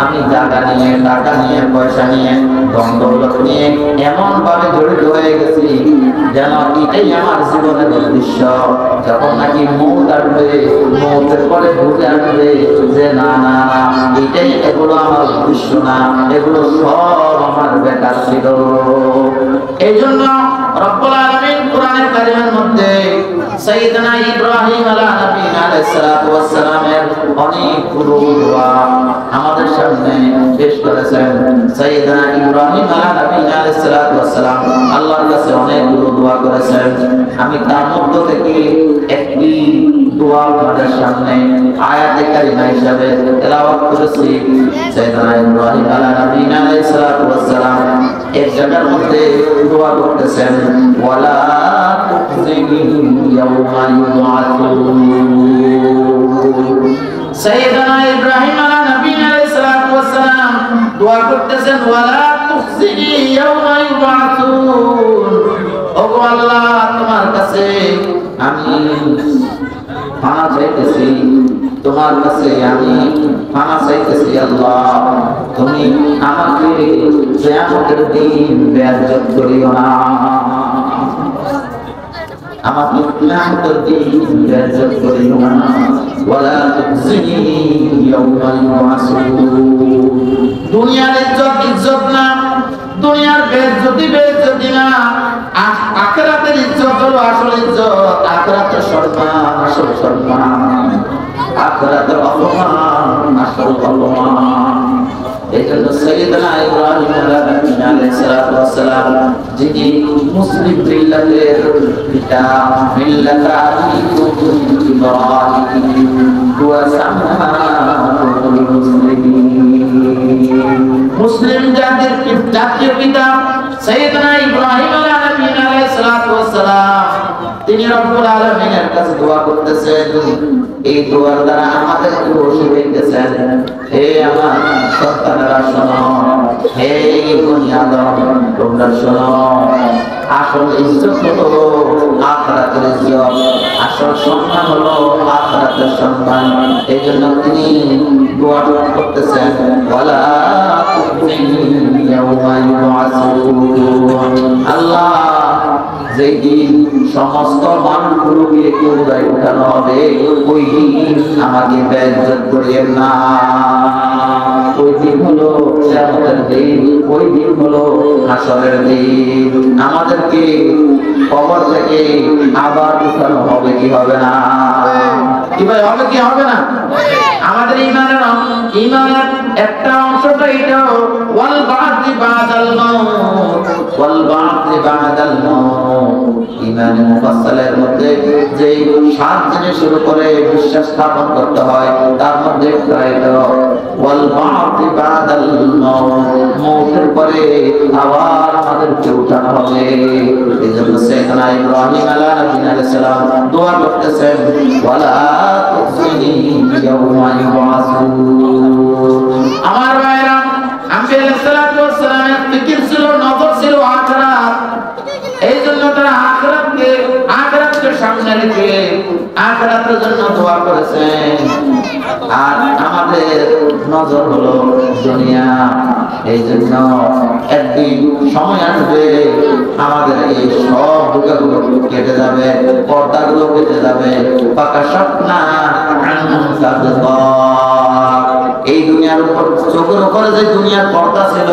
আমি জায়গা নিয়ে, টাকা নিয়ে, পয়সা নিয়ে, ধন দৌলত নিয়ে এমন ভাবে জড়িত হয়ে গেছি যেন এটাই আমার জীবনের উদ্দেশ্য। যখন নাকি মৌত আসবে, মৌতের পরে বুঝে আসবে যে না না না, এটাই, এগুলো আমার উদ্দেশ্য না, এগুলো সব আমার বেকার ছিল। এই জন্য রব্বুল আলামিন কোরআনের কারিমের মধ্যে সাইয়েদনা ইব্রাহিম আলাইহিস সালাতু ওয়াস সালামের অনেকগুলো দোয়া আমাদের সামনে পেশ করেছেন। সাইয়েদনা ইব্রাহিম আলাইহিস সালাতু ওয়াস সালাম আল্লাহর কাছে অনেকগুলো দোয়া করেছেন। আমি তার মধ্য থেকে একটি দোয়া আপনাদের সামনে আয়াতে কারিমা হিসেবে তেলাওয়াত করেছি। সাইয়েদনা ইব্রাহিম আলাইহিস সালাতু ওয়াস সালাম এক জায়গার মধ্যে দোয়া করতেছেন, ওয়ালা তুখজিনি ইয়াওমা ইউবআসুন। সাইয়েদনা ইব্রাহিম আলাইহিস দোয়া করতেছেন ওয়ালা তুখজিনি ইয়াওমা ইউবাসুন। ওগো আল্লাহ তোমার কাছে আমি ক্ষমা চাইতেছি, তোমার কাছে আমি ক্ষমা চাইতেছি আল্লাহ, তুমি আমাকে কিয়ামতের দিন বেয়াজ্জত করিও না, আমাকে কিয়ামতের দিন বেয়াজ্জত করিও না। ওয়ালা তুখজিনি ইয়াওমা ইউবাসুন। দুনিয়ার ইজ্জত ইজ্জত না, দুনিয়ার বেইজ্জতি না, আখিরাতের ইজ্জত হলো আসল ইজ্জত, আখিরাতের সম্মান আসল সম্মান, আখিরাতের অপমান আসল অপমান। এইজন্য সাইয়েদনা ইব্রাহিম আলাইহিস সালাম যিনি মুসলিম মিল্লাতের পিতা, মিল্লাত আবিকুম ইব্রাহিম ওয়া সাম্মাকুম মুসলিমিন, মুসলিম জাতির পিতা সাইয়েদনা ইব্রাহিম আলাইহিস সালাম তিনি রব্বুল আলামিনের কাছে দোয়া করতেছেন। এই দোয়ার দ্বারা আমাদেরকে শিখাইতেছেন, হে আমার সন্তানেরা শোনো, হে বনি আদম তোমরা শোনো, আসল ইজ্জত হলো আখিরাতের ইজ্জত, আসল সম্মান হলো আখিরাতের সম্মান। এই জন্য তিনি দোয়া করতেছেন ওয়ালা তুখজিনি ইয়াওমা ইউবাসুন। আল্লাহ যেই দিন সমস্ত মানুষগুলোকে কেউদায় উঠানো হবে, ওই দিন আমাকে বেইজ্জত করিয়েন না। ওই দিন হলো কিয়ামতের দিন, ওই দিন হলো হাসরের দিন। আমাদেরকে কবর থেকে আবার উঠানো হবে কি হবে না? কি ভাই হবে কি হবে না? আমাদের ঈমানের একটা অংশটা এটা ওয়াল বা'দি বা'দাল মাউত, ওয়াল বা'দি বা'দাল মাউত। ঈমানে মুফাসসালের মধ্যে যে 7 জিনিসের উপরে বিশ্বাস স্থাপন করতে হয় তার মধ্যে একটা এটা ওয়াল বা'দি বা'দাল মাউত, মওতের পরে আবার আমাদেরকে উঠানো হবে। এজন্য সাইয়েদনা ইব্রাহিম আলাইহিস সালাম দোয়া করতেছেন ওয়ালা তুখজিনি ইয়াওমা ইউবাসুন। আমার ভাইরা, আম্বিয়া আলাইহিস সালাতু ওয়াস সালামের ফিকির ছিল, নজর ছিল আখিরাত। এই জন্য তারা আখিরাতকে সামনে রেখে আখিরাতের জন্য দোয়া করেছেন। আর আমাদের নজর হলো দুনিয়া। এই জন্য একদিন সময় আসবে আমাদের এই সব দুঃখগুলো কেটে যাবে, পর্দাগুলো কেটে যাবে। ফাকাশাফনা আনকা গিতা, এই দুনিয়ার উপর চোখের উপরে যে দুনিয়ার পর্দা ছিল,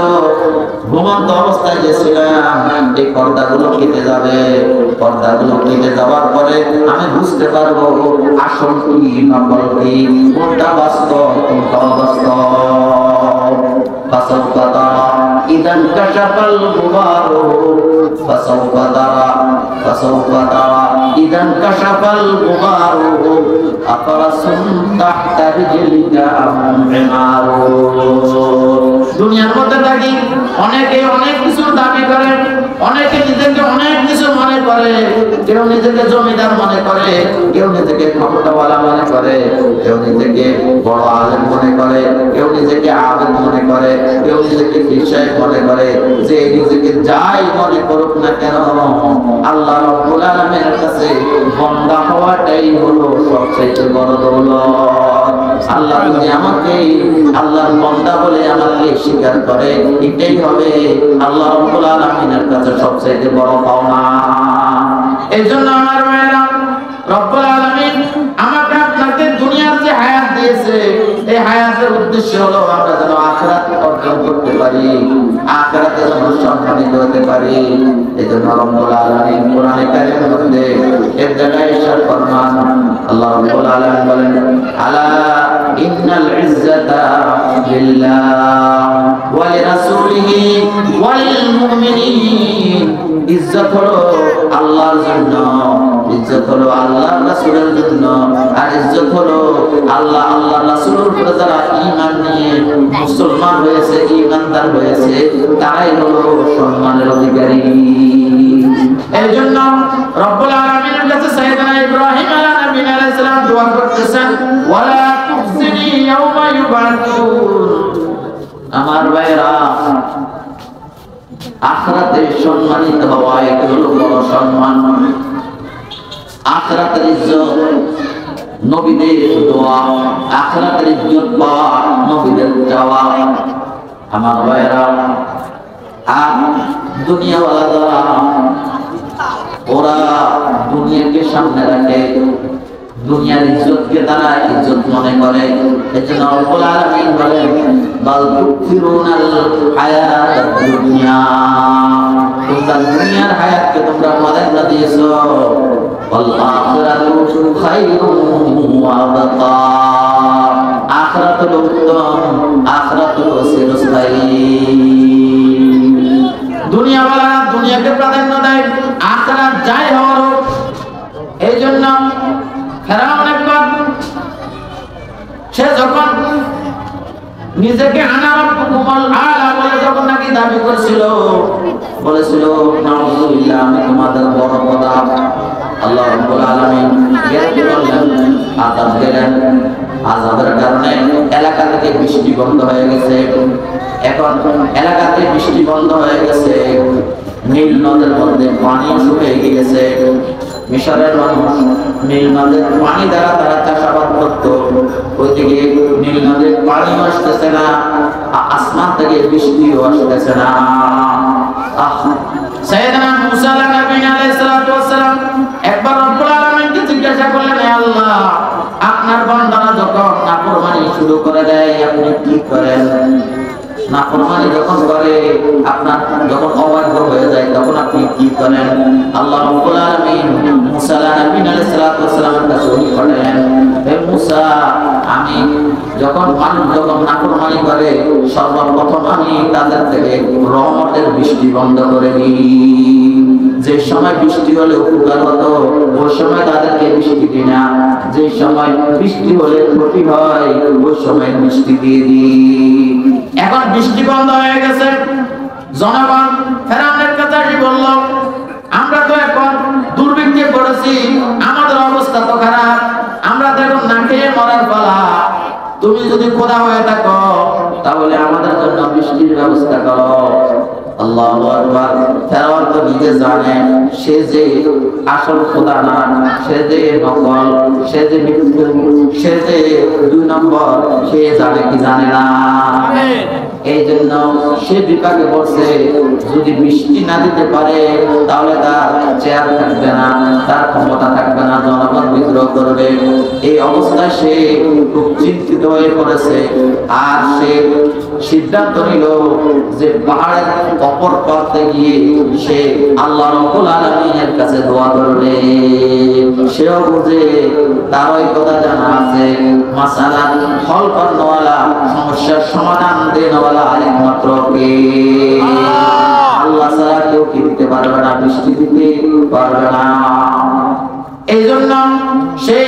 ঘুমন্ত অবস্থায় যে ছিলাম, এই পর্দাগুলো কেটে যাবে। পর্দাগুলো কেটে যাওয়ার পরে আমি বুঝতে পারবো আসল কি নকল কি, কোনটা বাস্তব কোনটা অবাস্তব। ফাসাউফা তারা ইদান কাশাফাল গুবারু, ফাসাউফা তারা ইদান কাশাফাল গুবারু, আফরাসুন তাহতা রিজলিকা ইমারু। দুনিয়ার মধ্যে থাকি অনেকে অনেক কিছু দাবি করে, অনেকে নিজেকে অনেক কিছু মনে করে। কেউ নিজেকে জমিদার মনে করে, কেউ নিজেকে ক্ষমতাওয়ালা মনে করে, কেউ নিজেকে বড় আলেম মনে করে, কেউ নিজেকে আবেদ মনে করে, কেউ নিজেকে পীর সাহেব মনে করে। যে নিজেকে যাই মনে করুক না কেন, আল্লাহ রাব্বুল আলামিনের কাছে বান্দা হওয়াটাই হলো সবচেয়ে বড় দৌলত। আল্লাহ যদি আমাকে আল্লাহর বান্দা বলে আমাকে স্বীকার করে, এটাই হবে আল্লাহ রাব্বুল আলামিনের কাছে সবচেয়ে বড় পাওনা। এইজন্য আমার ভাইরা, রব্বুল আলামিন আমাকে আপনাকে দুনিয়ার যে হায়াত দিয়েছে, এই হায়াতের উদ্দেশ্য হলো আমরা যেন আখিরাত অর্জন করতে পারি, আখিরাতে যেন সম্মানিত হতে পারি। এইজন্য রব্বুল আলামিন কোরআনে কারীমের মধ্যে এক জায়গায় ইরশাদ ফরমান, আল্লাহ রাব্বুল আলামিন বলেন আলা ইন্নাল ইজ্জাতা লিল্লাহ ওয়া লিরাসূলিহি ওয়া লিল মুমিনিন। ইজ্জত হলো আল্লাহর জন্য, ইজ্জত হলো আল্লাহর রাসূলের জন্য, আর ইজ্জত হলো আল্লাহর রাসূলের উপর যারা ঈমান নিয়ে মুসলমান হয়েছে, ঈমানদার হয়েছে, তারাই হলো সম্মানের অধিকারী। এই জন্য রব্বুল আলামিনের কাছে সাইয়েদনা ইব্রাহিম আলাইহিস সালাম দোয়া করতেছেন ওয়ালা তুখজিনি ইয়াওমা ইউবাসুন। আমার ভাইরা, আখিরাতে সম্মানিত হওয়া এটা হলো বড় সম্মান। আখিরাতের ইজ্জত নবীদের দোয়া, আখিরাতের ইজ্জত পাওয়া নবীদের চাওয়া। আমার ভাইরা, আর দুনিয়াওয়ালা যারা ওরা দুনিয়াকে সামনে রাখে, দুনিয়ার ইজ্জতকে তারা ইজ্জত মনে করে। এজন্য রব্বুল আলামিন বলেন বাল তুকফিরুনাল হায়াতাদ দুনিয়া, তোমরা দুনিয়ার হায়াতকে তোমরা প্রাধান্য দিয়েছো। ওয়াল আখিরাতু খায়রুন ওয়া আবকা, আখিরাত হলো উত্তম, আখিরাত হলো চিরস্থায়ী। দুনিয়াওয়ালা দুনিয়াকে প্রাধান্য দেয়, আখিরাত যাই হওয়ার হোক। এই জন্য ফেরাউন একবার সে যখন নিজেকে আনা রাব্বুকুমুল আলা বলে যখন নাকি দাবি করছিল, বলেছিল নাউযুবিল্লাহ আমি তোমাদের বড় খোদা, আল্লাহ রাব্বুল আলামিন জ্ঞান করলেন, আযাব দিলেন। আযাবের কারণে এলাকা থেকে বৃষ্টি বন্ধ হয়ে গেছে। এখন এলাকাতে বৃষ্টি বন্ধ হয়ে গেছে, নীল নদের মধ্যে পানি শুকিয়ে গিয়েছে। মিশরের মানুষ নীল নদের পানি দ্বারা তারা চাষাবাদ করত। ওইদিকে নীল নদের পানি আসতেছে না, আসমান থেকে বৃষ্টিও আসতেছে না। সাইয়েদনা মুসা আলাইহিস সালাতু ওয়াস সালাম একবার রব্বুল আলামিনকে জিজ্ঞাসা করলেন, হে আল্লাহ, আপনার বান্দারা যখন নাফরমানি শুরু করে দেয় আপনি কি করেন? নাফরমানি যখন করে, আপনার যখন অবাধ্য হয়ে যায় তখন আপনি কি করেন? আল্লাহ রাব্বুল আলামিন মুসা আলাইহিস সালাতু ওয়াস সালামের কাছে ওহী পাঠালেন, হে মুসা, আমি যখন মানুষ যখন নাফরমানি করে সর্বপ্রথম আমি তাদের থেকে রহমতের বৃষ্টি বন্ধ করে দিই। যে সময় বৃষ্টি হলে উপকার হতো ওই সময় তাদেরকে বৃষ্টি দিই না, যে সময় বৃষ্টি হলে ক্ষতি হয় ওই সময় বৃষ্টি দিয়ে দিই। এখন বৃষ্টি বন্ধ হয়ে গেছে, জনগণ ফেরাউনের কাছে এসে বলল, আমরা তো এখন দুর্ভিক্ষে পড়েছি, আমাদের অবস্থা তো খারাপ, আমরা তো এখন না খেয়ে মরার পালা। তুমি যদি খোদা হয়ে থাকো তাহলে আমাদের জন্য বৃষ্টির ব্যবস্থা করো। আল্লাহু আকবার। ফেরাউন তো নিজে জানে সে যে আসল খোদা না, সে যে নকল, সে যে মিথ্যু, সে যে দুই নম্বর, সে জানে কি জানে না। এই জন্য সে বিপাকে পড়ছে, যদি বৃষ্টি না দিতে পারে তাহলে তার চেয়ার থাকবে না, তার ক্ষমতা থাকবে না, জনগণ বিদ্রোহ করবে। এই অবস্থায় সে খুব চিন্তিত হয়ে পড়েছে। আর সে সিদ্ধান্ত নিল যে পাহাড়ের অপর প্রান্তে গিয়ে সে আল্লাহ রাব্বুল আলামিনের কাছে দোয়া করবে। সেও বুঝে, তার ওই কথা জানা আছে, মাসালা হল করনেওয়ালা, সমস্যার সমাধান দেনেওয়ালা একমাত্র কে? আল্লাহ ছাড়া কেউ কি দিতে পারবে না, বৃষ্টি দিতে পারবে না। এই জন্য সেই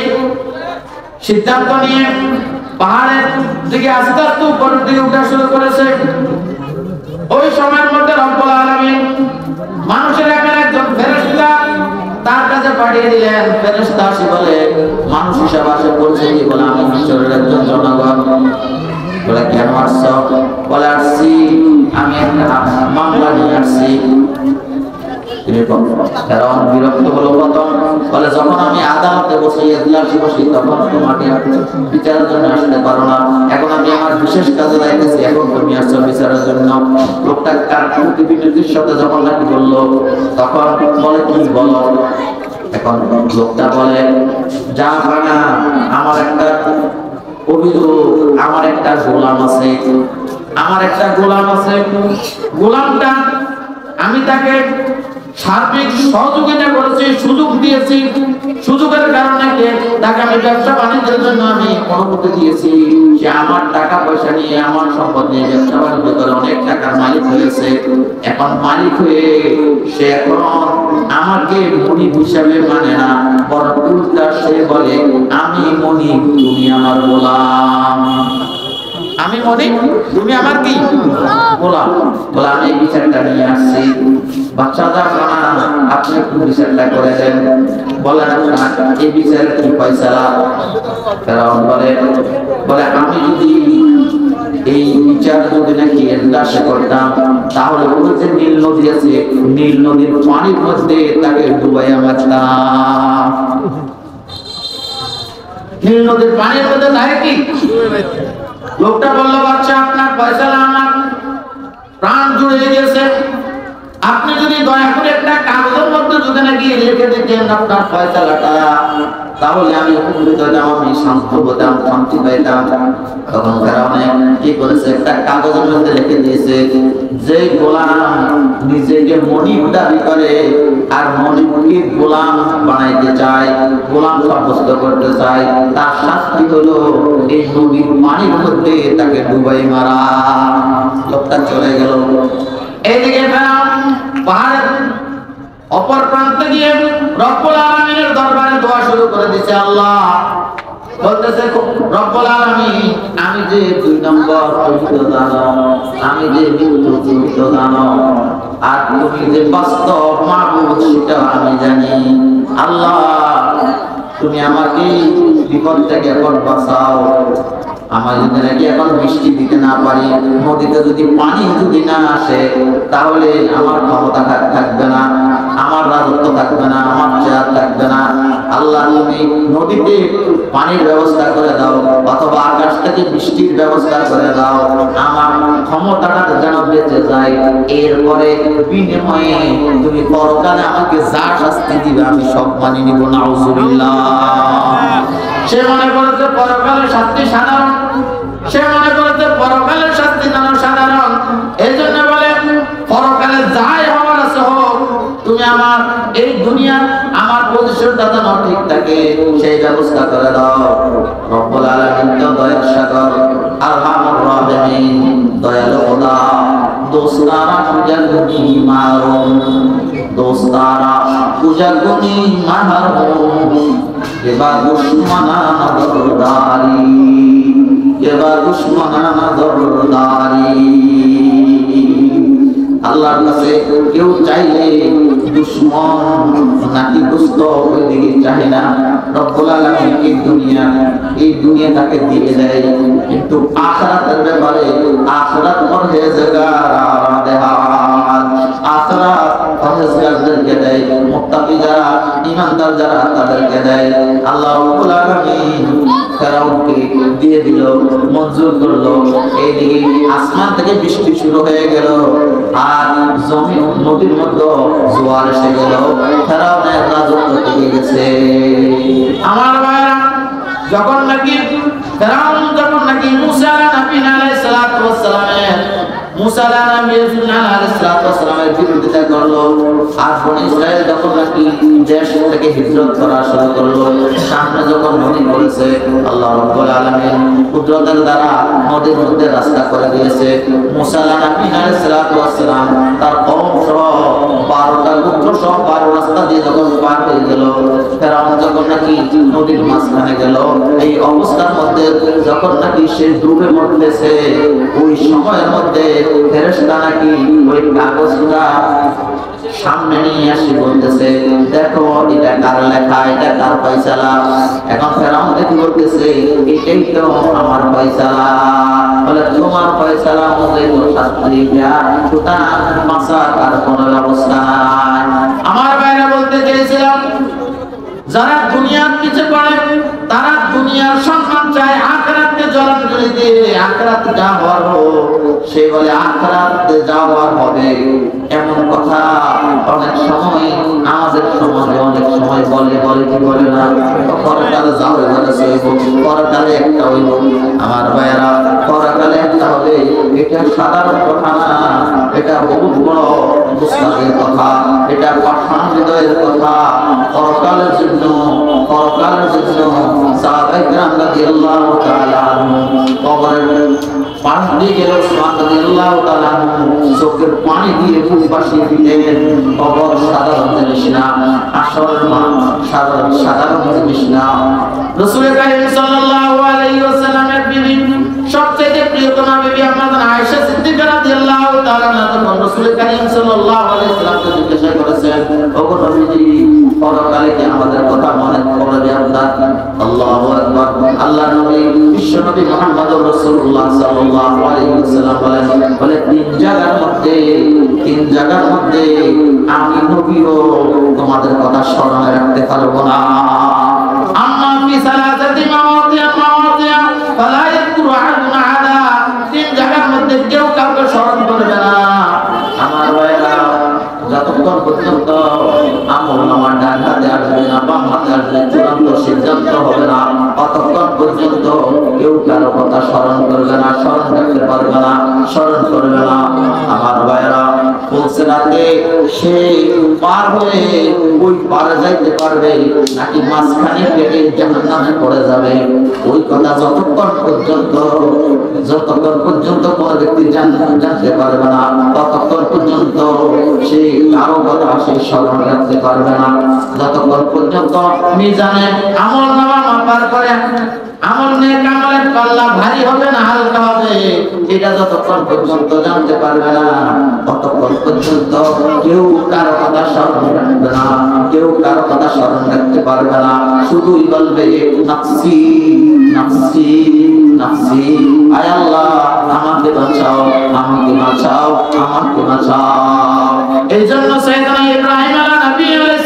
সিদ্ধান্ত নিয়ে পাহাড়ের দিকে আস্তে আস্তে উপরের দিকে উঠা শুরু করেছে। ওই সময়ের মধ্যে রব্বুল আলামিন মানুষের একজন ফেরেশতা তার কাছে পাঠিয়ে দিলেন। ফেরেশতা আসি বলে, মানুষ হিসাবে আসে, বলছে কি বলে, আমি মিশরের একজন জনগণ। বলে কেন আসছো? বলে আসছি আমি একটা মামলা নিয়ে আসছি। ফেরাউন বিরক্ত হলো প্রথম, বলে যখন আমি আদালতে বসি, এজলাসে বসি, তখন তোমাকে বিচারের জন্য আসতে পারো না, এখন আমি আমার বিশেষ কাজে যাইতেছি, এখন তুমি আসছো বিচারের জন্য। লোকটা তার প্রতিনিধির সাথে যখন নাকি বললো, তখন বলে কি বলো? এখন লোকটা বলে, যা না, আমার একটা অভিযোগ, আমার একটা গোলাম আছে, আমার একটা গোলাম আছে। গোলামটা আমি তাকে সার্বিক সহযোগিতা করেছি, সুযোগ দিয়েছি, সুযোগের কারণে তাকে আমি ব্যবসা বাণিজ্যের জন্য আমি অনুমতি দিয়েছি। সে আমার টাকা পয়সা নিয়ে, আমার সম্পদ নিয়ে ব্যবসা বাণিজ্য করে অনেক টাকার মালিক হয়েছে। এখন মালিক হয়ে সে এখন আমাকে মনিব হিসাবে মানে না, বরং উল্টা সে বলে আমি মনিব, তুমি আমার গোলাম। আমি মনিব, তুমি আমার কি গোলাম। বলে আমি এই বিচারটা নিয়ে আসছি, বাচ্চা যা আপনি একটু বিচারটা করে দেন। বলেন এই বিচারের কি ফয়সালা? ফেরাউন বলে আমি যদি এই বিচার যদি নাকি এজলাসে করতাম, তাহলে ওই যে নীল নদী আছে, নীল নদীর পানির মধ্যে তাকে ডুবাইয়া মারতাম। নীল নদীর পানির মধ্যে থাকে কি? লোকটা বললো, বাচ্চা আপনার ফয়সালা আমার প্রাণ জুড়ে গেছে, আপনি যদি দয়া করে একটা কাগজের মধ্যে যদি নাকি লিখে দিতেন আপনার ফয়সালাটা, তাহলে আমি উপকৃত হতাম, আমি শান্ত হতাম, শান্তি পাইতাম। তখন ফেরাউন কি করেছে, একটা কাগজের মধ্যে লিখে দিয়েছে, যে গোলাম নিজেকে মনিব দাবি করে আর মনিবকে গোলাম বানাইতে চায়, গোলাম সাব্যস্ত করতে চায়, তার শাস্তি হলো এই নদীর পানির মধ্যে তাকে ডুবাই মারা। লোকটা চলে গেল। এইদিকে ফেরাউন পাহাড়ের অপর প্রান্তে গিয়ে রব্বুল আলামিনের দরবারে দোয়া শুরু করে দিয়েছে। আল্লাহ বলতেছে, রব্বুল আলামিন, আমি যে 2 নম্বর পবিত্র জানো, আমি যে পবিত্র জানো, আর তুমি যে বাস্তব মাবুদ সেটা আমি জানি। আল্লাহ তুমি আমাকে বিপদ থেকে এখন বাঁচাও। আমার যদি নাকি এখন বৃষ্টি দিতে না পারি, নদীতে যদি পানি যদি না আসে, তাহলে আমার ক্ষমতা থাকবে না, আমার রাজত্ব থাকবে না, আমার চেয়ার থাকবে না। আল্লাহ তুমি নদীতে পানির ব্যবস্থা করে দাও, অথবা আকাশ থেকে বৃষ্টির ব্যবস্থা করে দাও, আমার ক্ষমতাটা যেন বেঁচে যায়। এরপরে বিনিময়ে তুমি পরকালে আমাকে যা শাস্তি দিবে আমি সব মানি নিব। নাউজুবিল্লাহ। সে মনে করেছে পরকালের শাস্তি সাধারণ, সে মনে করেছে পরকালের শাস্তি সাধারণ। এই জন্য বলে, পরকালে যাই হওয়ার আছে হোক, তুমি আমার এই দুনিয়া আমার পজিশনটা যেন ঠিক থাকে সেই ব্যবস্থা করে দাও। রব্বুল আলামিন তো দয়ার সাগর, আরহামুর রাহিমিন, দয়ালু খোদা। দোস্তারা পূজা গুনি মারুম, দোস্তারা পূজা গুনি মারুম, এবার দুশ্মনা নজরদারি, এবার দুশ্মনা নজরদারি। আল্লাহর কাছে কেউ চাইলে দুশ্মন নাকি দুষ্ট ওই দিকে চায় না। রব্বুল আলামিন এই দুনিয়া তাকে দিয়ে দেয়, কিন্তু আখিরাতের ব্যাপারে আখিরাত পরহেজগার আখিরাত পরহেজগারদেরকে দেয়, মুত্তাকি যারা ঈমানদার যারা তাদেরকে দেয়। আল্লাহ রব্বুল আলামিন ফেরাউনকে দিয়ে দিল, মঞ্জুর করলো। এইদিকে আসমান থেকে বৃষ্টি শুরু হয়ে গেল, আর জমি নদীর মধ্যে জোয়ার এসে গেল, ফেরাউনের রাজত্ব থেকে গেছে। আমার ভাইরা, যখন নাকি ফেরাউন যখন নাকি মুসা আলাইহিস সালাতু ওয়াস সালামের বিরোধিতা করলো, আর বনি ইসরাইল যখন নাকি দেশ থেকে হিজরত করা শুরু করলো, সামনে যখন নদী পড়েছে, আল্লাহ রাব্বুল আলামিন কুদরতের দ্বারা নদীর মধ্যে রাস্তা করে দিয়েছে। মুসা আলাইহিস সালাম তার কওম সহ 12টা গোত্র সহ 12 রাস্তা দিয়ে যখন পার হয়ে গেল, ফেরাউন যখন নাকি নদীর মাঝখানে গেল, এই অবস্থার মধ্যে যখন নাকি সে ডুবে মরতেছে, ওই সময়ের মধ্যে ফেরেশতা নাকি ওই কাগজটা সামনে নিয়ে আসি বলতেছে, দেখো এটা কার লেখা, এটা কার ফয়সালা। এখন ফেরাউন দেখি বলতেছে, এটাই তো আমার ফয়সালা। বলে, তোমার ফয়সালা অনুযায়ী তো শাস্তি দেয়া, সুতরাং বাঁচার আর কোনো ব্যবস্থা নাই। আমার বাইরে বলতে চেয়েছিলাম, যারা দুনিয়ার পিছে পড়ে তারা দুনিয়ার সম্মান চায়, আখিরাতে জলাঞ্জলি দিয়ে আখিরাতে যা হওয়ার হোক, সে বলে আখিরাতে যা হওয়ার হবে। এমন কথা অনেক সময় আমাদের সমাজে অনেক সময় বলে কি বলে না, পরকালে যা হয়েছে পরকালে একটা হইব। আমার ভাইয়েরা, পরকালে একটা হবে, এটা সাধারণ কথা না, এটা বহুত বড় মুস্তাকের কথা, এটা পাষাণ হৃদয়ের কথা। পরকালের জন্য সাহাবায়ে কেরাম রাদিয়াল্লাহু তাআলা কবরের পাশ দিয়ে গেল, উসমান রাদিয়াল্লাহু তাআলা চোখের পানি দিয়ে মুখ বাসিয়ে দিলেন। কবর সাধারণ জিনিস না, আসল সাধারণ জিনিস না। রাসূল কারীম সাল্লাল্লাহু আলাইহি ওয়াসাল্লামের বিবি, সবচেয়ে প্রিয়তমা বিবি আমাদের আয়েশা সিদ্দিকা রাদিয়াল্লাহু তাআলা যখন রাসূল কারীম সাল্লাল্লাহু আলাইহি ওয়াসাল্লামকে জিজ্ঞাসা করেছেন, ওগো নবীজি, পরকালে কি আমাদের কথা মনে পড়বে আপনার? আল্লাহু আকবার। আল্লাহর নবী বিশ্বনবী মুহাম্মদুর রাসূলুল্লাহ সাল্লাল্লাহু আলাইহি ওয়াসাল্লাম বলে তিন জায়গার মধ্যে আমি নবীও তোমাদের কথা স্মরণে রাখতে পারবো না। আম্মা ফি সালাসাতি মাওয়াদিয়া ফালা ইয়াকুরু আহাদুন আহাদা, তিন জায়গার মধ্যে কেউ কাউকে স্মরণ করবে না। আমার ভাইরা, যতক্ষণ পর্যন্ত আমলনামা ডান হাতে আসবে না, বাম হাতে আসবে, চূড়ান্ত সিদ্ধান্ত হবে না, ততক্ষণ পর্যন্ত কেউ কারো কথা স্মরণ করবে না, স্মরণ রাখতে পারবে না, স্মরণ করবে না। আমার ভাইরা, ফুলসিরাতে সে পার হয়ে ওই পারে যাইতে পারবে নাকি মাঝখানে কেটে জাহান্নামে পড়ে যাবে, ওই কথা যতক্ষণ পর্যন্ত কোনো ব্যক্তি জানতে পারবে না, ততক্ষণ পর্যন্ত সে কারো কথা সে স্মরণ রাখতে পারবে না। যতক্ষণ পর্যন্ত মিজানে আমলনামা মাপার করে আমল নেক আমলের পাল্লা ভারী হবে না হালকা হবে, এটা যতক্ষণ পর্যন্ত জানতে পারবে না, ততক্ষণ পর্যন্ত কেউ কারো কথা স্মরণ রাখবে না, কেউ কারো কথা স্মরণ রাখতে পারবে না। শুধুই বলবে নাফসি নাফসি নাফসি, আয় আল্লাহ আমাকে বাঁচাও, আমাকে বাঁচাও, আমাকে বাঁচাও। এই জন্য সাইয়েদনা ইব্রাহিম আলাইহিস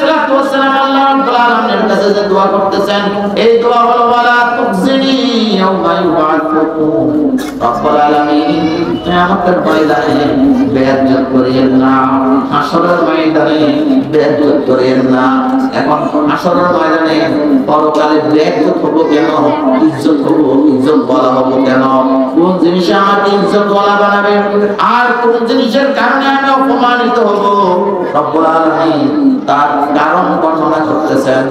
সালাম আল্লাহ রাব্বুল আলামিনের কাছে যে দোয়া করতেছেন, এই দোয়া হলো ওয়ালা তুখজিনি ইয়াওমা ইউবআসুন, রব্বুল আলামিন কিয়ামতের ময়দানে বেইজ্জত করিয়েন না, হাশরের ময়দানে বেইজ্জত করিয়েন না। এখন হাশরের ময়দানে পরকালে বেইজ্জত হবো কেন, ইজ্জত বলা হবো কেন? কোন জিনিসে আমাকে ইজ্জত বলা বানাবে আর কোন জিনিসের কারণে আমি অপমানিত হব, রব্বুল আলামিন তার কারণ বর্ণনা করতেছেন,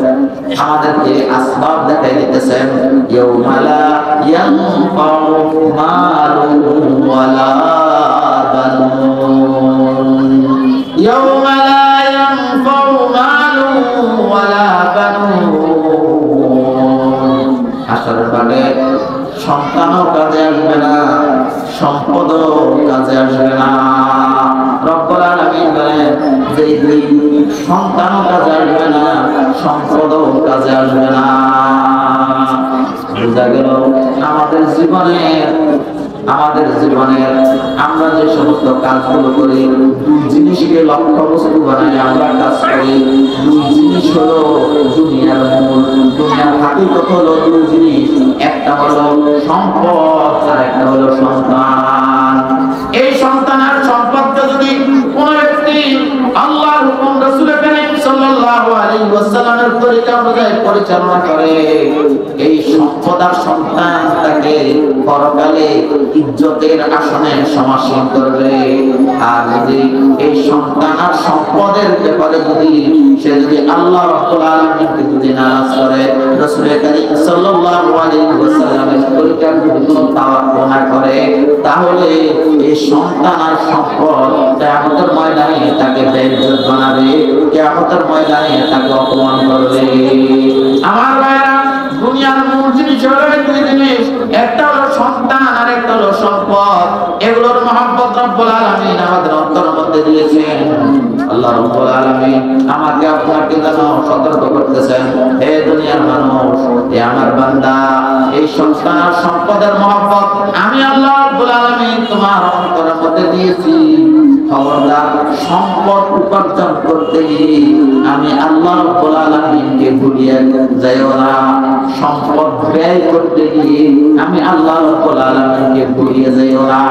আমাদেরকে আসবাব দেখাই দিতেছেন। ইয়াউমা লা ইয়ানফাউ মালুন ওয়ালা বানুন, ইয়াউমা লা ইয়ানফাউ মালুন ওয়ালা বানুন, হাসরের মাঠে সন্তানও কাজে আসবে না, সম্পদও কাজে আসবে না। রব্বুল আলামিন বলেন যে সন্তানও কাজে আসবে না, সম্পদও কাজে আসবে না। বুঝা গেল আমাদের জীবনের আমরা যে সমস্ত কাজগুলো করি, দুই জিনিসকে লক্ষ্য বস্তু বানাই আমরা কাজ করি। দুই জিনিস হলো দুনিয়ার মূল, দুনিয়ার হাকিকত হলো দুই জিনিস, একটা হলো সম্পদ আর একটা হলো সন্তান। এই সন্তান আর সম্পদকে যদি কোন ব্যক্তি আল্লাহর হুকুম রাসূল করিম সাল্লাল্লাহু আলাইহি ওয়াসাল্লামের তরিকা অনুযায়ী পরিচালনা করে, এই সম্পদ আর সন্তান তাকে পরকালে ইজ্জতের আসনে সমাসীন করবে। আর যদি এই সন্তান আর সম্পদের ব্যাপারে সে যদি আল্লাহ রাব্বুল আলামিনকে যদি নারাজ করে, রাসূল করিম সাল্লাল্লাহু আলাইহি ওয়াসাল্লামের তরিকার যদি কোনো তাওয়াক্কুল না করে, তাহলে এই সন্তান আর সম্পদ কিয়ামতের ময়দানে তাকে বেইজ্জত বানাবে, কিয়ামতের ময়দানে তাকে অপমান করবে। আমার ভাইরা, দুনিয়ার মূল জিনিস হলো দুই জিনিস, একটা হলো সন্তান আর একটা হলো সম্পদ। এগুলোর মহব্বত রব্বুল আলামিন আমাদের অন্তরের মধ্যে দিয়েছেন। আল্লাহ রব্বুল আলামিন আমাকে আপনাকে যেন সতর্ক করতেছেন, হে দুনিয়ার মানুষ, হে আমার বান্দা, এই সন্তান আর সম্পদের মহব্বত আমি আল্লাহ রব্বুল আলামিন তোমার অন্তরের মধ্যে দিয়েছি। খবরদার সম্পদ উপার্জন করতে গিয়ে আমি আল্লাহ রাব্বুল আলামিনকে ভুলিয়ে যাইও না, সম্পদ ব্যয় করতে গিয়ে আমি আল্লাহ রাব্বুল আলামিনকে ভুলিয়ে যাইও না।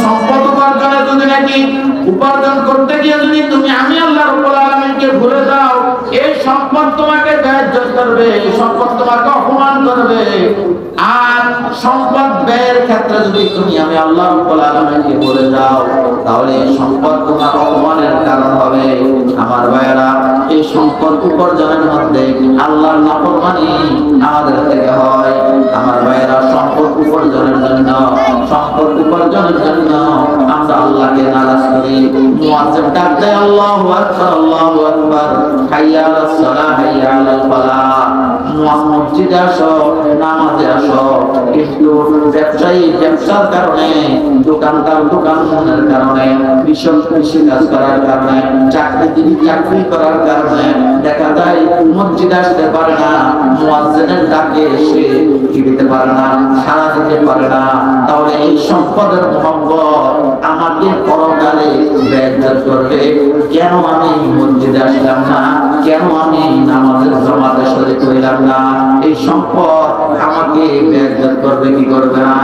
সম্পদ উপার্জনে যদি নাকি উপার্জন করতে গিয়ে যদি তুমি আমি আল্লাহ রাব্বুল আলামিনকে ভুলে যাও, এই সম্পদ তোমাকে বেইজ্জত করবে, এই সম্পদ তোমাকে অপমান করবে। আর সম্পদ ব্যয়ের ক্ষেত্রে যদি তুমি আমি আল্লাহ রাব্বুল আলামিনকে ভুলে যাও, তাহলে এই সম্পদ তোমার অপমানের কারণ হবে। আমার ভাইয়েরা, এই সম্পদ উপার্জনের মধ্যে আল্লাহর নাফরমানি আমাদের থেকে হয়। আমার ভাইয়েরা, সম্পদ উপার্জনের জন্য আমরা আল্লাহকে নারাজ করি। মুয়াজ্জিন ডাক দেয় আল্লাহু আকবার, আল্লাহু আকবার, হাইয়া আলাস সালাহ, হাইয়া আলাল ফালাহ। মসজিদে আসো, নামাজে আসো, কিন্তু ব্যবসায়ী ব্যবসার কারণে, দোকানদার দোকানের কারণে, কৃষক কৃষি কাজ করার কারণে, চাকরিজীবী চাকরি করার কারণে দেখা যায় মসজিদে আসতে পারে না, মুয়াজ্জিনের ডাকে এসে কি দিতে পারে না, সাড়া দিতে পারে না। তাহলে এই সম্পদের মোহাম্মত আমাকে পরকালে বেজ্জত করবে। কেন আমি মসজিদে আসলাম না, কেন আমি নামাজের জামাতে শরীক হইলাম না, এই সম্পদ আমাকে বেজ্জত করবে কি করবে না?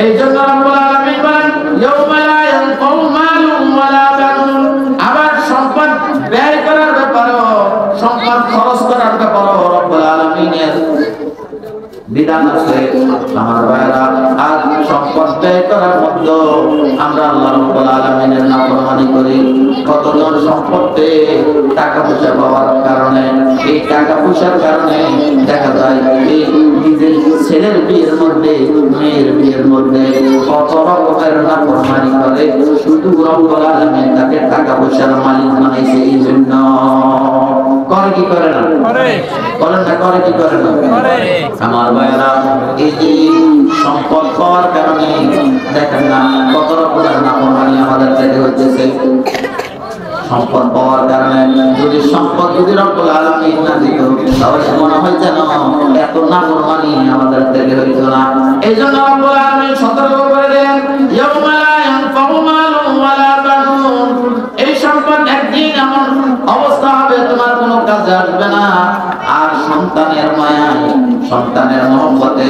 এই জন্য রব্বুল আলামিন বলেন ইয়াউমা লা ইয়ানফাউ মালুন ওয়ালা বানুন। আবার সম্পদ ব্যয় করার ব্যাপারেও, সম্পদ খরচ করার ব্যাপারেও রব্বুল আলামিনের বিধান আছে আমার ভাইরা। আর সম্পদ ব্যয় করার মধ্যে আমরা আল্লাহ রাব্বুল আলামিনের নাফরমানি করি। কতজন সম্পদে টাকা পয়সা পাওয়ার কারণে, এই টাকা পয়সার কারণে দেখা যায় এই নিজের ছেলের বিয়ের মধ্যে, মেয়ের বিয়ের মধ্যে কত রকমের নাফরমানি করে, শুধু রব্বুল আলামিন তাকে টাকা পয়সার মালিক বানাইছে। এই জন্য করে কি করে না? বলেন না, করে কি করে না? আমার ভাইরা, এই যে সম্পদ পাওয়ার কারণে দেখেন না কত রকমের নাফরমানি আমাদের থেকে হচ্ছে। সম্পদ পাওয়ার কারণে যদি সম্পদ যদি রব্বুল আলামিন না দিত, তাহলে মনে হয় যেন এত নাফরমানি আমাদের থেকে হইতো না। এই জন্য রব্বুল আলামিন সতর্ক করে দেন ইয়াউমা লা ইয়ানফাউ মালুন ওয়ালা বানুন। এই সম্পদ একদিন এমন অবস্থা হবে তোমার কোনো কাজে আসবে না। আর সন্তানের মায়ায়, সন্তানের মহব্বতে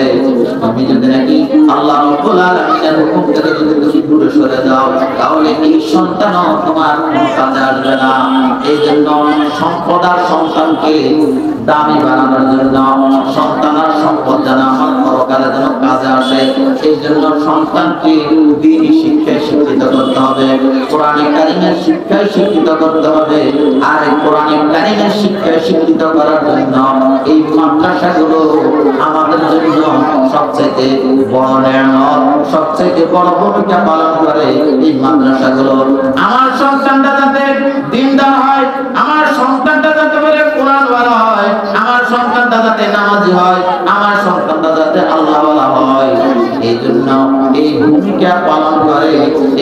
তুমি যদি নাকি আল্লাহ রাব্বুল আলামিনের হুকুম থেকে যদি তুমি দূরে সরে যাও, তাহলে এই সন্তানও তোমার কোনো কাজে আসবে না। এই জন্য সম্পদ আর সন্তানকে দামি বানানোর জন্য, সন্তান আর সম্পদ যেন আমার পরকালে যেন কাজে আসে, এই জন্য সন্তানকে দ্বীনি শিক্ষায় শিক্ষিত করতে হবে, কোরআনে কারিমের শিক্ষায় শিক্ষিত করতে হবে। আর এই কোরআনে কারিমের শিক্ষায় শিক্ষিত করার জন্য এই মাদ্রাসাগুলো আমাদের জন্য সবচেয়ে বড় নেয়ামত, সবচেয়ে বড় ভূমিকা পালন করে এই মাদ্রাসাগুলো। আমার সন্তানটা যাতে দিনদার হয়, আমার সন্তানটা যাতে বলে কোরআনওয়ালা হয়, আমার সন্তানটা যাতে নামাজি হয়, আমার সন্তানটা যাতে আল্লাহওয়ালা হয়, এই জন্য এই ভূমিকা পালন করে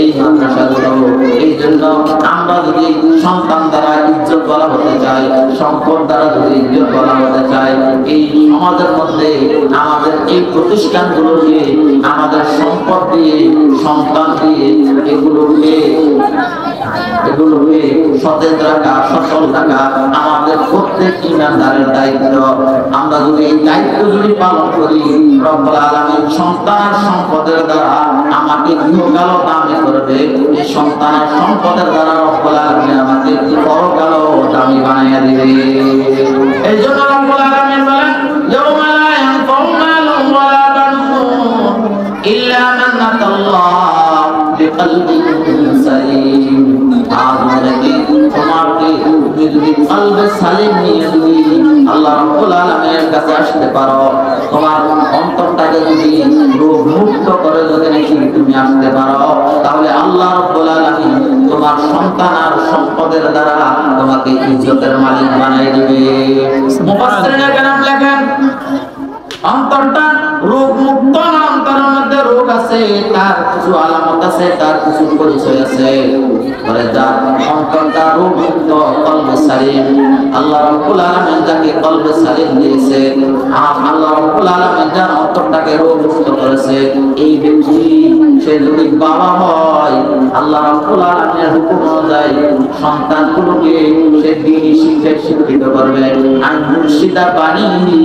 এই মাদ্রাসাগুলো। এই জন্য আমরা যদি সন্তান দ্বারা ইজ্জত বলা হতে চাই, সম্পদ দ্বারা যদি ইজ্জত বলা হতে চাই, এই সমাজের মধ্যে আমাদের এই প্রতিষ্ঠানগুলোকে আমাদের সম্পদ দিয়ে, সন্তান দিয়ে এগুলোকে সতেজ রাখা, সচল রাখা আমাদের প্রত্যেক ইমানদারের দায়িত্ব। আমরা যদি এই দায়িত্ব যদি পালন করি, রব্বুল আলামিন সন্তান আর সম্পদের দ্বারা আমাকে ইহকালও দামি করবে, এই সন্তান আর সম্পদের দ্বারা রব্বুল আলামিন আমাকে পরকালও দামি বানাইয়া দিবে। এই জন্য রব্বুল আলামিন বলেন ইয়াউমা লা ইয়ানফাউ মালুন ওয়ালা বানুন ইল্লা মান আতাল্লাহ বিকলবিন সালিম। আজ নাকি তোমাকে তুমি যদি কলবে সালিম নিয়ে যদি আল্লাহ রাব্বুল আলামিনের কাছে আসতে পারো, তোমার অন্তরটাকে যদি রোগ মুক্ত করে যদি নাকি তুমি আসতে পারো, তাহলে আল্লাহ রাব্বুল আলামিন তোমার সন্তান আর সম্পদের দ্বারা তোমাকে ইজ্জতের মালিক বানাই দিবে। মুফাসসিরিনে কেরাম লেখেন অন্তরটা রোগ মুক্ত না, অন্তরের মধ্যে রোগ আছে, তার কিছু আলামত আছে, তার কিছু পরিচয় আছে। বলে যার অন্তরটা রোগ মুক্ত, কলবে সালিম, আল্লাহ রাব্বুল আলামিন যাকে কলবে সালিম দিয়েছে, আল্লাহ রাব্বুল আলামিন যার অন্তরটাকে রোগ মুক্ত করেছে, এই ব্যক্তি সে যদি বাবা হয়, আল্লাহ রাব্বুল আলামিনের হুকুম অনুযায়ী সন্তানগুলোকে সে দ্বীনি শিক্ষায় শিক্ষিত করবে। আন মুর্শিদা বানিহি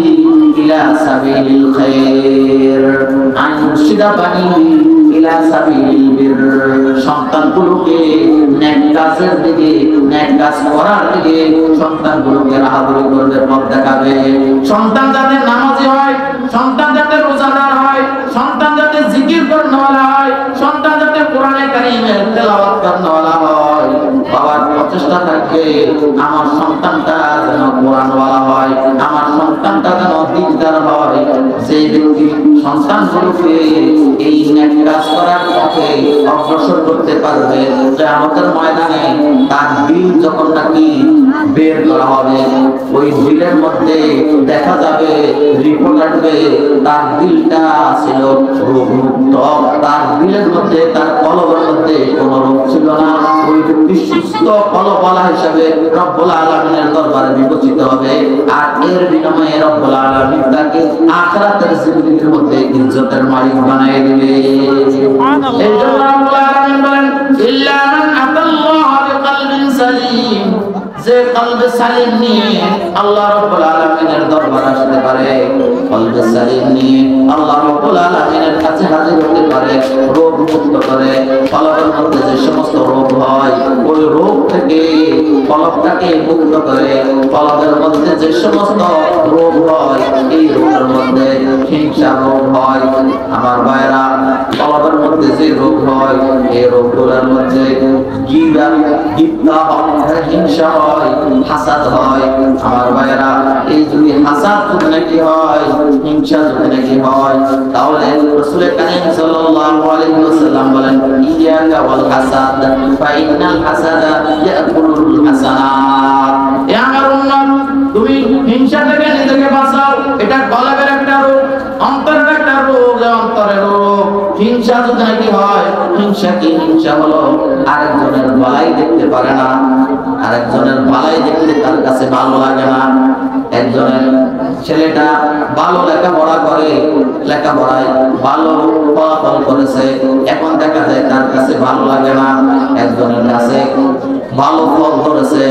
ইলা সাবিলিল খায়র, আন মুর্শিদা বানিহি ইলা সাবিলিল বির। সন্তানগুলোকে নেক কাজের দিকে, নেক কাজ করার দিকে সন্তানগুলোকে রাহাবরি করবে, পথ দেখাবে। সন্তান যাতে নামাজি হয়, সন্তান যাতে রোজাদার হয়, সন্তান যাতে জিকির করনেওয়ালা হয়, সন্তান যাতে কোরআনে কারীমের তেলাওয়াত করনেওয়ালা হয়, বাবার প্রচেষ্টা থাকবে আমার সন্তানটা যেন কোরআনওয়ালা হয়, আমার সন্তানটা যেন দিনদার হয়। সেই ব্যক্তি সন্তানগুলোকে এই নেক কাজ করার পথে অগ্রসর করতে পারবে। কিয়ামতের ময়দানে তার দিল যখন নাকি বের করা হবে, ওই দিলের মধ্যে দেখা যাবে, রিপোর্ট আসবে তার দিলটা ছিল রোগমুক্ত, তার দিলের মধ্যে, তার কলবের মধ্যে কোনো রোগ ছিল না। ওই ব্যক্তি সুস্থ কলবওয়ালা হিসাবে রব্বুল আলামিনের দরবারে বিবেচিত হবে। আর এর বিনিময়ে রব্বুল আলামিন তাকে আখিরাতের জিন্দেগির মধ্যে ইজ্জতের মালিক বানায় দিবে। সুবহানাল্লাহ। এই জন্য রব্বুল আলামিন বলেন ইল্লা মান আতাল্লাহ বিকলবিন সালিম, যে কলবে সালিম নিয়ে আল্লাহ রাব্বুল আলামিনের দরবারে আসতে পারে, কলবে সালিম নিয়ে আল্লাহ রাব্বুল আলামিনের কাছে হাজির হতে পারে, রোগ মুক্ত করে কলবের মধ্যে যে সমস্ত রোগ হয় ওই রোগ থেকে কলবটাকে মুক্ত করে, কলবের মধ্যে যে সমস্ত রোগ হয় এই রোগের মধ্যে হিংসা রোগ হয় আমার ভাইরা, কলবের মধ্যে যে রোগ হয় এই রোগগুলোর মধ্যে গীবা, হিংসা হয়, হাসাদ হয় আমার ভাইরা। এই যদি হাসাদ যদি নাকি হয়, হিংসা যদি নাকি হয়, তাহলে রাসূল কারীম সাল্লাল্লাহু আলাইহি ওয়াসাল্লাম বলেন ইয়াকা ওয়াল হাসাদ ফা ইন্নাল হাসাদা ইয়াকুলুল হাসানাত। এ আমার উম্মত, তুমি হিংসা থেকে নিজেকে বাঁচাও। এটা কলবের একটা রোগ, অন্তরের একটা রোগ, অন্তরের রোগ। হিংসা যদি নাকি হয়, হিংসা কি? হিংসা হলো আরেকজনের ভালাই দেখতে পারে না, আরেকজনের ভালাই দেখতে তার কাছে ভালো লাগে না। একজনের ছেলেটা ভালো লেখাপড়া করে, লেখাপড়ায় ভালো ফলাফল করেছে, এখন দেখা যায় তার কাছে ভালো লাগে না। একজনের কাছে ভালো ফল করেছে,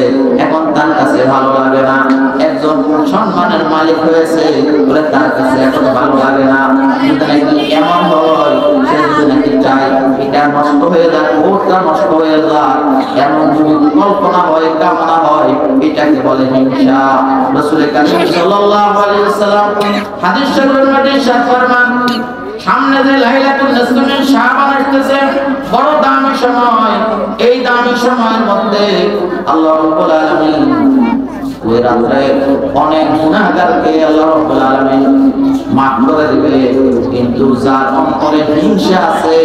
এখন তার কাছে ভালো লাগে না। একজন সম্মানের মালিক হয়েছে বলে তার কাছে এখন ভালো লাগে না। কিন্তু নাকি এমন হয়, সে যদি নাকি চায় এটা নষ্ট হয়ে যায়, ওটা নষ্ট হয়ে যায়, এমন যদি কল্পনা হয়, কামনা হয়, এটাকে বলে হিংসা। রাসূল কারীম সাল্লাল্লাহু আলাইহি ওয়াসাল্লাম হাদিস শরীফের মধ্যে ইরশাদ ফরমান, সামনে যে লাইলাতুল নিসফ মিন শাবান আসতেছে, বড় দামি সময়। এই দামি সময়ের মধ্যে আল্লাহ রাব্বুল আলামিন ওই রাতে অনেক গুনাহগারকে আল্লাহ রাব্বুল আলামিন মাফ করে দিবে। কিন্তু যার অন্তরে হিংসা আছে,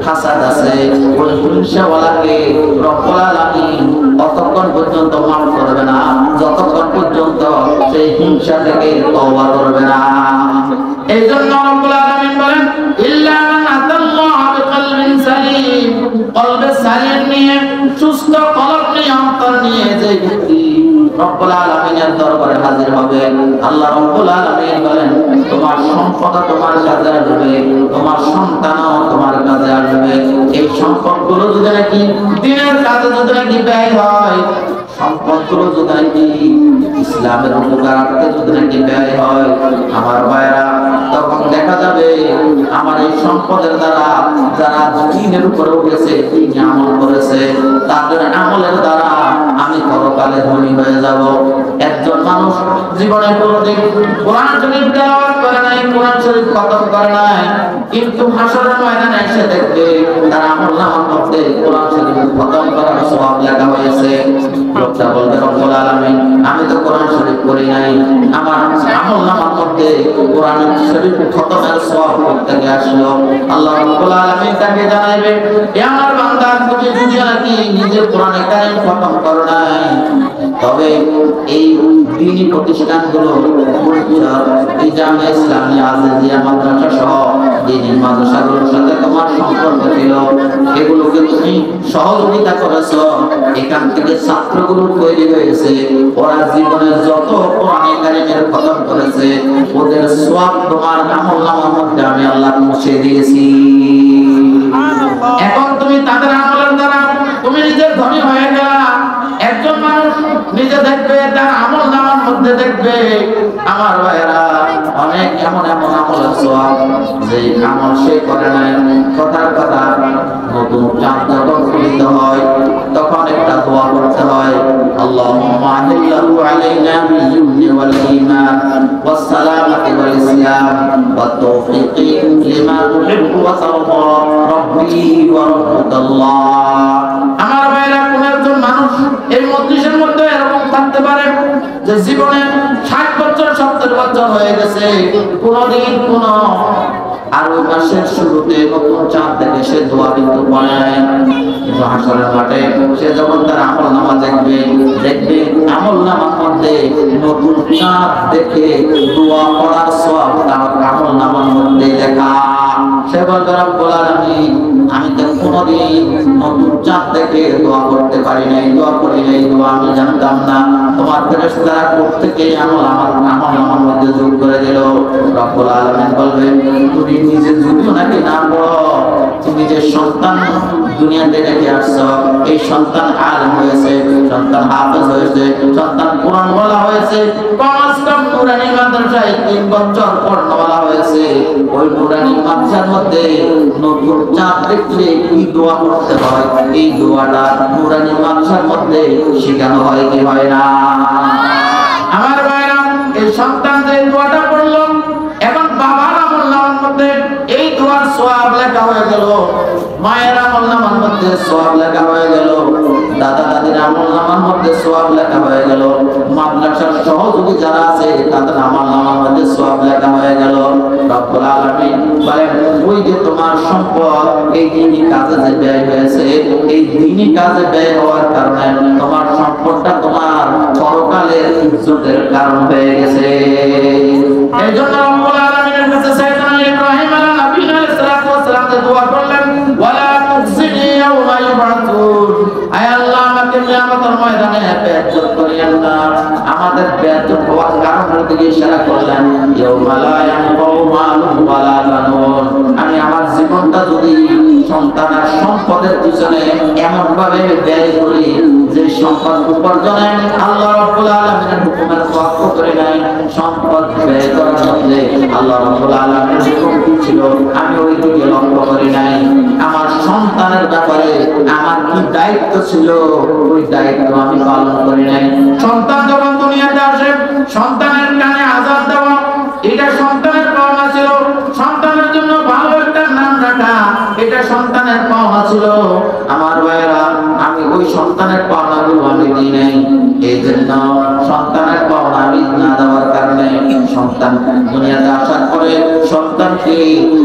হাসাদ আছে, ওই হিংসাওয়ালাকে রব্বুল আলামিন ততক্ষণ পর্যন্ত মাফ করবে না যতক্ষণ পর্যন্ত সেই হিংসা থেকে তওবা করবে না। এই জন্য রব্বুল আলামিন বলেন ইল্লা মান আতাল্লাহ বিকলবিন সালিম, কলবে সালিম নিয়ে, সুস্থ কলব নিয়ে, অন্তর নিয়ে যে ব্যক্তি রব্বুল আলামিনের দরবারে হাজির হবে, আল্লাহ রব্বুল আলামিন বলেন তোমার সম্পদ তোমার কাজে আসবে, তোমার সন্তানও তোমার কাজে আসবে। এই সম্পদগুলো যদি নাকি দিনের কাজে যদি নাকি ব্যয় হয়, সম্পদগুলো যদি নাকি ইসলামের উপকারার্থে যদি নাকি ব্যয় হয় আমার ভাইরা, তখন দেখা যাবে আমার এই সম্পদের দ্বারা যারা দ্বীনের উপরে উঠেছে, দ্বীন আমল করেছে, তাদের আমলের দ্বারা আমি পরকালে ধনী হয়ে যাব। একজন মানুষ জীবনে কোনোদিন কোরআন শরীফ তেলাওয়াত করে নাই, কোরআন শরীফ খতম করে নাই, কিন্তু হাসরের ময়দানে এসে দেখবে তার আমলনামার মধ্যে কোরআন শরীফ খতম করার সওয়াব লেখা হয়েছে। লোকটা বলবে রব্বুল আলামিন আমি তো কোরআন শরীফ পড়ি নাই, আমার আমলনামার মধ্যে কোরআন শরীফ খতমের সওয়াব থেকে আসলো। আল্লাহ রব্বুল আলামিন তাকে জানাইবে হে আমার বান্দা, তুমি যদি নাকি নিজে কোরআনে কারীম খতম করো নাই, তবে এই দ্বীনি প্রতিষ্ঠানগুলো এই জামিয়া ইসলামিয়া, আজিজিয়া মাদ্রাসা সহ দ্বীনি মাদ্রাসাগুলোর সাথে তোমার সম্পর্ক ছিল, এগুলোকে তুমি সহযোগিতা করেছো, এখান থেকে ছাত্রগুলো তৈরি হয়েছে, ওরা জীবনের যত কোরআনে কারীমের খতম করেছে ওদের সওয়াব তোমার আমলনামার মধ্যে আমি আল্লাহ মুছে দিয়েছি। এখন তুমি তাদের আমলের দ্বারা তুমি নিজে ধনী হয়ে গেলা। একজন মানুষ নিজে দেখবে, তার আমলনামার মধ্যে দেখবে আমার ভাইরা অনেক এমন এমন আমল আছে যে আমল সে করে নাই। কথার কথা, নতুন চাঁদ যখন খুলিতে হয় তখন একটা দোয়া করতে হয়, আল্লাহুম্মা আহিল্লাহু আলাইনা বিল-ইমনি ওয়াল ঈমান ওয়াস সালামাতি ওয়াল ইসলাম ওয়াত তাওফীকি লিমা তুহিব্বু ওয়া তারদা রাব্বি ওয়া রাব্বুকাল্লাহ। আমার ভাইরা, কোন একজন মানুষ এই মজলিসের মধ্যে এরকম থাকতে পারে যে জীবনে 60 বছর 70 বছর হয়ে গেছে, কোনদিন কোন আর ওই মাসের শুরুতে নতুন চাঁদ দেখে সে দোয়া কিন্তু পড়ে নাই। কিন্তু হাসরের মাঠে সে যখন তার আমল নামা দেখবে আমল নামার মধ্যে নতুন চাঁদ দেখে দোয়া পড়ার সওয়াব তার আমল নামার মধ্যে লেখা। সে বলবে রব্বুল আলামিন, আমি তো কোনদিন নতুন চাঁদ দেখে দোয়া করতে পারি নাই, দোয়া করি নাই, দোয়া আমি জানতাম না। তোমার ফেরেশতারা প্রত্যেকে আমল আমার মধ্যে যোগ করে দিল। রব্বুল আলামিন বলবেন, তুমি নিজে যদিও নাকি না পড়ো, তুমি যে সন্তান দুনিয়াতে রেখে আসছো, এই সন্তান আলেম হয়েছে, সন্তান হাফেজ হয়েছে, সন্তান কোরআন বলা হয়েছে, কমাস কম নুরানি মাদ্রাসায় 3 বছর পড়ানো হয়েছে, ওই নুরানি মাদ্রাসার মধ্যে নতুন চাঁদ দেখলে কি দোয়া করতে হয়, এই দোয়াটা নুরানি মাদ্রাসার মধ্যে শেখানো হয় কি হয় না? আমার ভাইরা, এই সন্তান যে দোয়াটা পড়লো, এখন বাবার আমল নামার মধ্যে এই দোয়ার সওয়াব লেখা হয়ে গেল, মায়ের আমল নামার মধ্যে সওয়াব লেখা হয়ে গেল, দাদা দাদির আমল নামার মধ্যে সওয়াব লেখা হয়ে গেল, মাদ্রাসার সহযোগী যারা আছে তাদের আমল নামার মধ্যে সওয়াব লেখা হয়ে গেল। রব্বুল আলামিন বলেন, ওই যে তোমার সম্পদ এই দিনই কাজে যে ব্যয় হয়েছে, এই দিনই কাজে ব্যয় হওয়ার কারণে তোমার সম্পদটা তোমার পরকালের ইজ্জতের কারণ হয়ে গেছে। এই জন্য রব্বুল আলামিনের কাছে সাইয়েদনা ইব্রাহিম আলাইহিস সালাম দোয়া করলেন, ওয়ালা তুখজিনি ইয়াওমা ইউবাতুন, আয় আল্লাহ আমাকে কিয়ামতের ময়দানে বেইজ্জত করিয়েন না। আমাদের বেইজ্জত হওয়ার কারণের দিকে ইশারা করলেন, ইয়াওমা লা ইয়ানফাউ মালুন ওয়ালা বানুন। আমি আমার জীবনটা যদি সন্তান আর সম্পদের পিছনে এমন ভাবে ব্যয় করি যে সম্পদ উপার্জনে আল্লাহ রাব্বুল আলামিনের হুকুমের তোয়াক্কা করে নাই, সম্পদ ব্যয় করার মধ্যে আল্লাহ রাব্বুল আলামিনের হুকুম কি ছিল আমি ওই দিকে লক্ষ্য করি নাই, আমার সন্তানের ব্যাপারে আমার কি দায়িত্ব ছিল ওই দায়িত্ব আমি পালন করি নাই। সন্তান যখন দুনিয়াতে আসে, সন্তানের কানে আযাব দেওয়া এটা সন্তানের পাওনা ছিল, সন্তানের জন্য ভালো একটা নাম রাখা এটা সন্তানের পাওনা ছিল। আমার ভাইরা, আমি ওই সন্তানের পাওনাগুলো আমি দিই নাই। এই জন্য সন্তানের পাওনা আমি না দেওয়ার কারণে সন্তান দুনিয়াতে আসার পরে সন্তানকে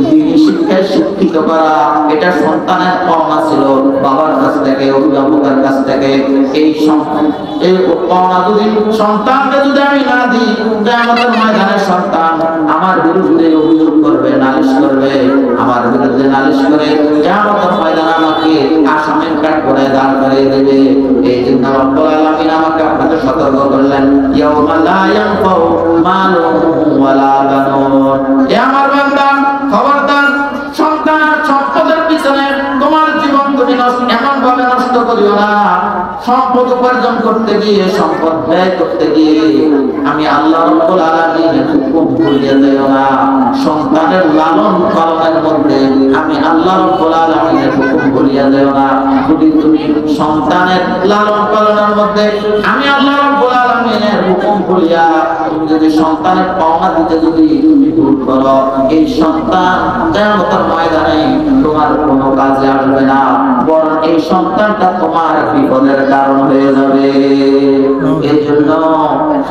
দ্বীনি শিক্ষায় শিক্ষিত করা এটা সন্তানের পাওনা ছিল বাবার কাছ থেকে, অভিভাবকের কাছ থেকে। এই পাওনা যদি সন্তানকে যদি আমি না দিই, কিয়ামতের ময়দানে সন্তান আমার বিরুদ্ধে অভিযোগ করবে, নালিশ করবে, আমার বিরুদ্ধে নালিশ করে কিয়ামতের ময়দানে আমাকে আসামির কাঠ করে দাঁড় করিয়ে দেবে। এই জন্য রব্বুল আলামিন আমাকে আপনাদের সতর্ক করলেন, ইয়াউমা লা ইয়ানফাউ মালুন ওয়ালা বানুন। এ আমার বান্দা, খবরদার সন্তান আর সম্পদের পিছনে তোমার জীবন তুমি এমন ভাবে নষ্ট করিও না। সম্পদ উপার্জন করতে গিয়ে, সম্পদ ব্যয় করতে গিয়ে আমি আল্লাহ রাব্বুল আলামিনের হুকুম ভুলিয়ে যাও না। সন্তানের লালন পালনের মধ্যে আমি আল্লাহ রাব্বুল আলামিনের হুকুম ভুলিয়ে যাও না। যদি তুমি সন্তানের লালন পালনের মধ্যে আমি আল্লাহ রাব্বুল আলামিনের হুকুম ভুলিয়া তুমি যদি সন্তানের পাওনা দিতে যদি তুমি ভুল করো, এই সন্তান কিয়ামতের ময়দানে তোমার কোনো কাজে আসবে না, বরং এই সন্তানটা তোমার বিপদের কারণ হয়ে যাবে। এই জন্য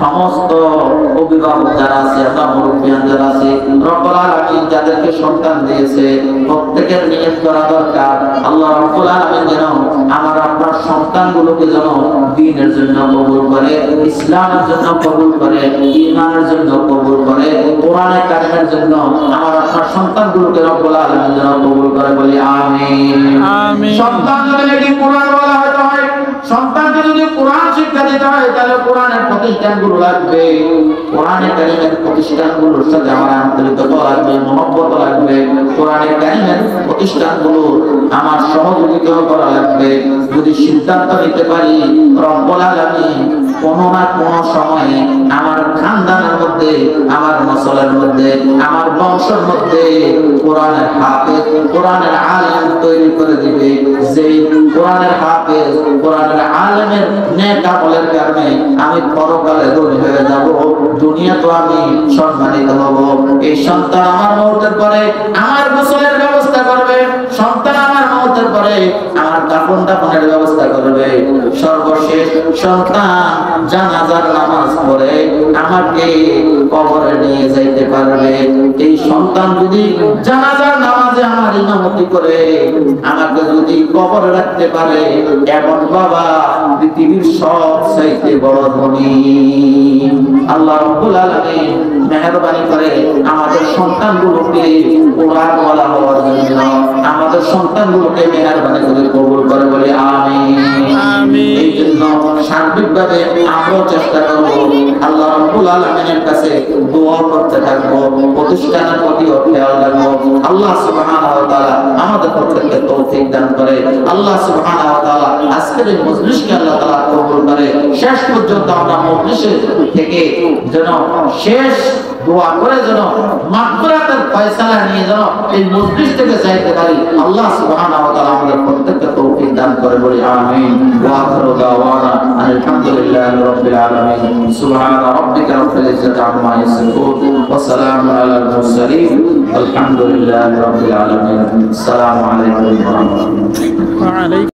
সমস্ত অভিভাবক যারা আছে, মুরব্বিয়ান যারা আছে, রব্বুল আলামিন যাদেরকে সন্তান দিয়েছে প্রত্যেকের নিয়ত করা দরকার, আল্লাহ রাব্বুল আলামিন যেন আমার আপনার সন্তানগুলোকে যেন দ্বীনের জন্য কবুল করে, ইসলামের জন্য কবুল করে, ঈমানের জন্য কবুল করে, কোরআনে কারিমের জন্য আমার আপনার সন্তানগুলোকে রব্বুল আলামিন যেন কবুল করে, বলি আমিন। আমিন। সন্তান যদি কোরআন বলা হয়, সন্তানকে যদি কোরআন শিক্ষা দিতে হয় তাহলে কোরআনের প্রতিষ্ঠানগুলো লাগবে, কোরআনে কারিমের প্রতিষ্ঠানগুলোর সাথে আমার আন্তরিকতা লাগবে, মহব্বত লাগবে, কোরআনে কারিমের প্রতিষ্ঠানগুলো আমার সহযোগিতা করা লাগবে। যদি সিদ্ধান্ত নিতে পারি রব্বুল আলামিন কোনো না কোনো সময়ে আমার খানদানের মধ্যে, আমার নসলের মধ্যে, আমার বংশের মধ্যে কোরআনের হাফেজ, কোরআনের আলেম তৈরি করে দিবে, যে কোরআনের হাফেজ, কোরআনের আলেমের নেক আমলের কারণে আমি পরকালে ধনী হয়ে যাব, দুনিয়া তো আমি সম্মানিত হব। এই সন্তান আমার মওতের পরে আমার গোসলের ব্যবস্থা করবে, সন্তান আমার মওতের পরে আমার কাফন দাফনের ব্যবস্থা করবে। সর্বশেষ সন্তান জানাজার নামাজ পড়ে আমাকে কবরে নিয়ে যাইতে পারবে। এই সন্তান যদি জানাজার নামাজে আমার ইমামতি করে আমাকে যদি কবরে রাখতে পারে, এমন বাবা পৃথিবীর সবচাইতে বড় ধনী। আল্লাহ রাব্বুল আলামিন মেহেরবানি করে আমাদের সন্তানগুলোকে কোরআনওয়ালা হওয়ার জন্য আমাদের সন্তানগুলোকে মেহেরবানি করে কবুল করে বলি আমিন। এই জন্য সার্বিকভাবে আমরাও চেষ্টা করব, আল্লাহ রাব্বুল আলামিনের কাছে দোয়া করতে থাকবো, প্রতিষ্ঠানের প্রতিও খেয়াল রাখবো। আল্লাহ সুবহানাহু ওয়া তাআলা আমাদের প্রত্যেককে তৌফিক দান করে। আল্লাহ সুবহানাহু ওয়া তাআলা আজকের এই মজলিসকে আল্লাহ তাআলা কবুল করে। শেষ পর্যন্ত আমরা মজলিসের থেকে যেন শেষ দোয়া করে যেন মাগফিরাতের ফয়সালা নিয়ে যেন এই মজলিস থেকে যাইতে পারি। আল্লাহ সুবহানাহু ওয়া তাআলা আমাদের প্রত্যেককে তৌফিক দান করে বলি আমিন। ওয়া আখিরু দাওয়ানা আলহামদুলিল্লাহি রাব্বিল আলামিন। সুবহানা রাব্বিকা রাব্বিল ইজ্জাতি আম্মা ইয়াসিফুন ওয়া সালামুন আলাল মুরসালিন আলহামদুলিল্লাহি রাব্বিল আলামিন। আসসালামু আলাইকুম ওয়া রাহমাতুল্লাহ।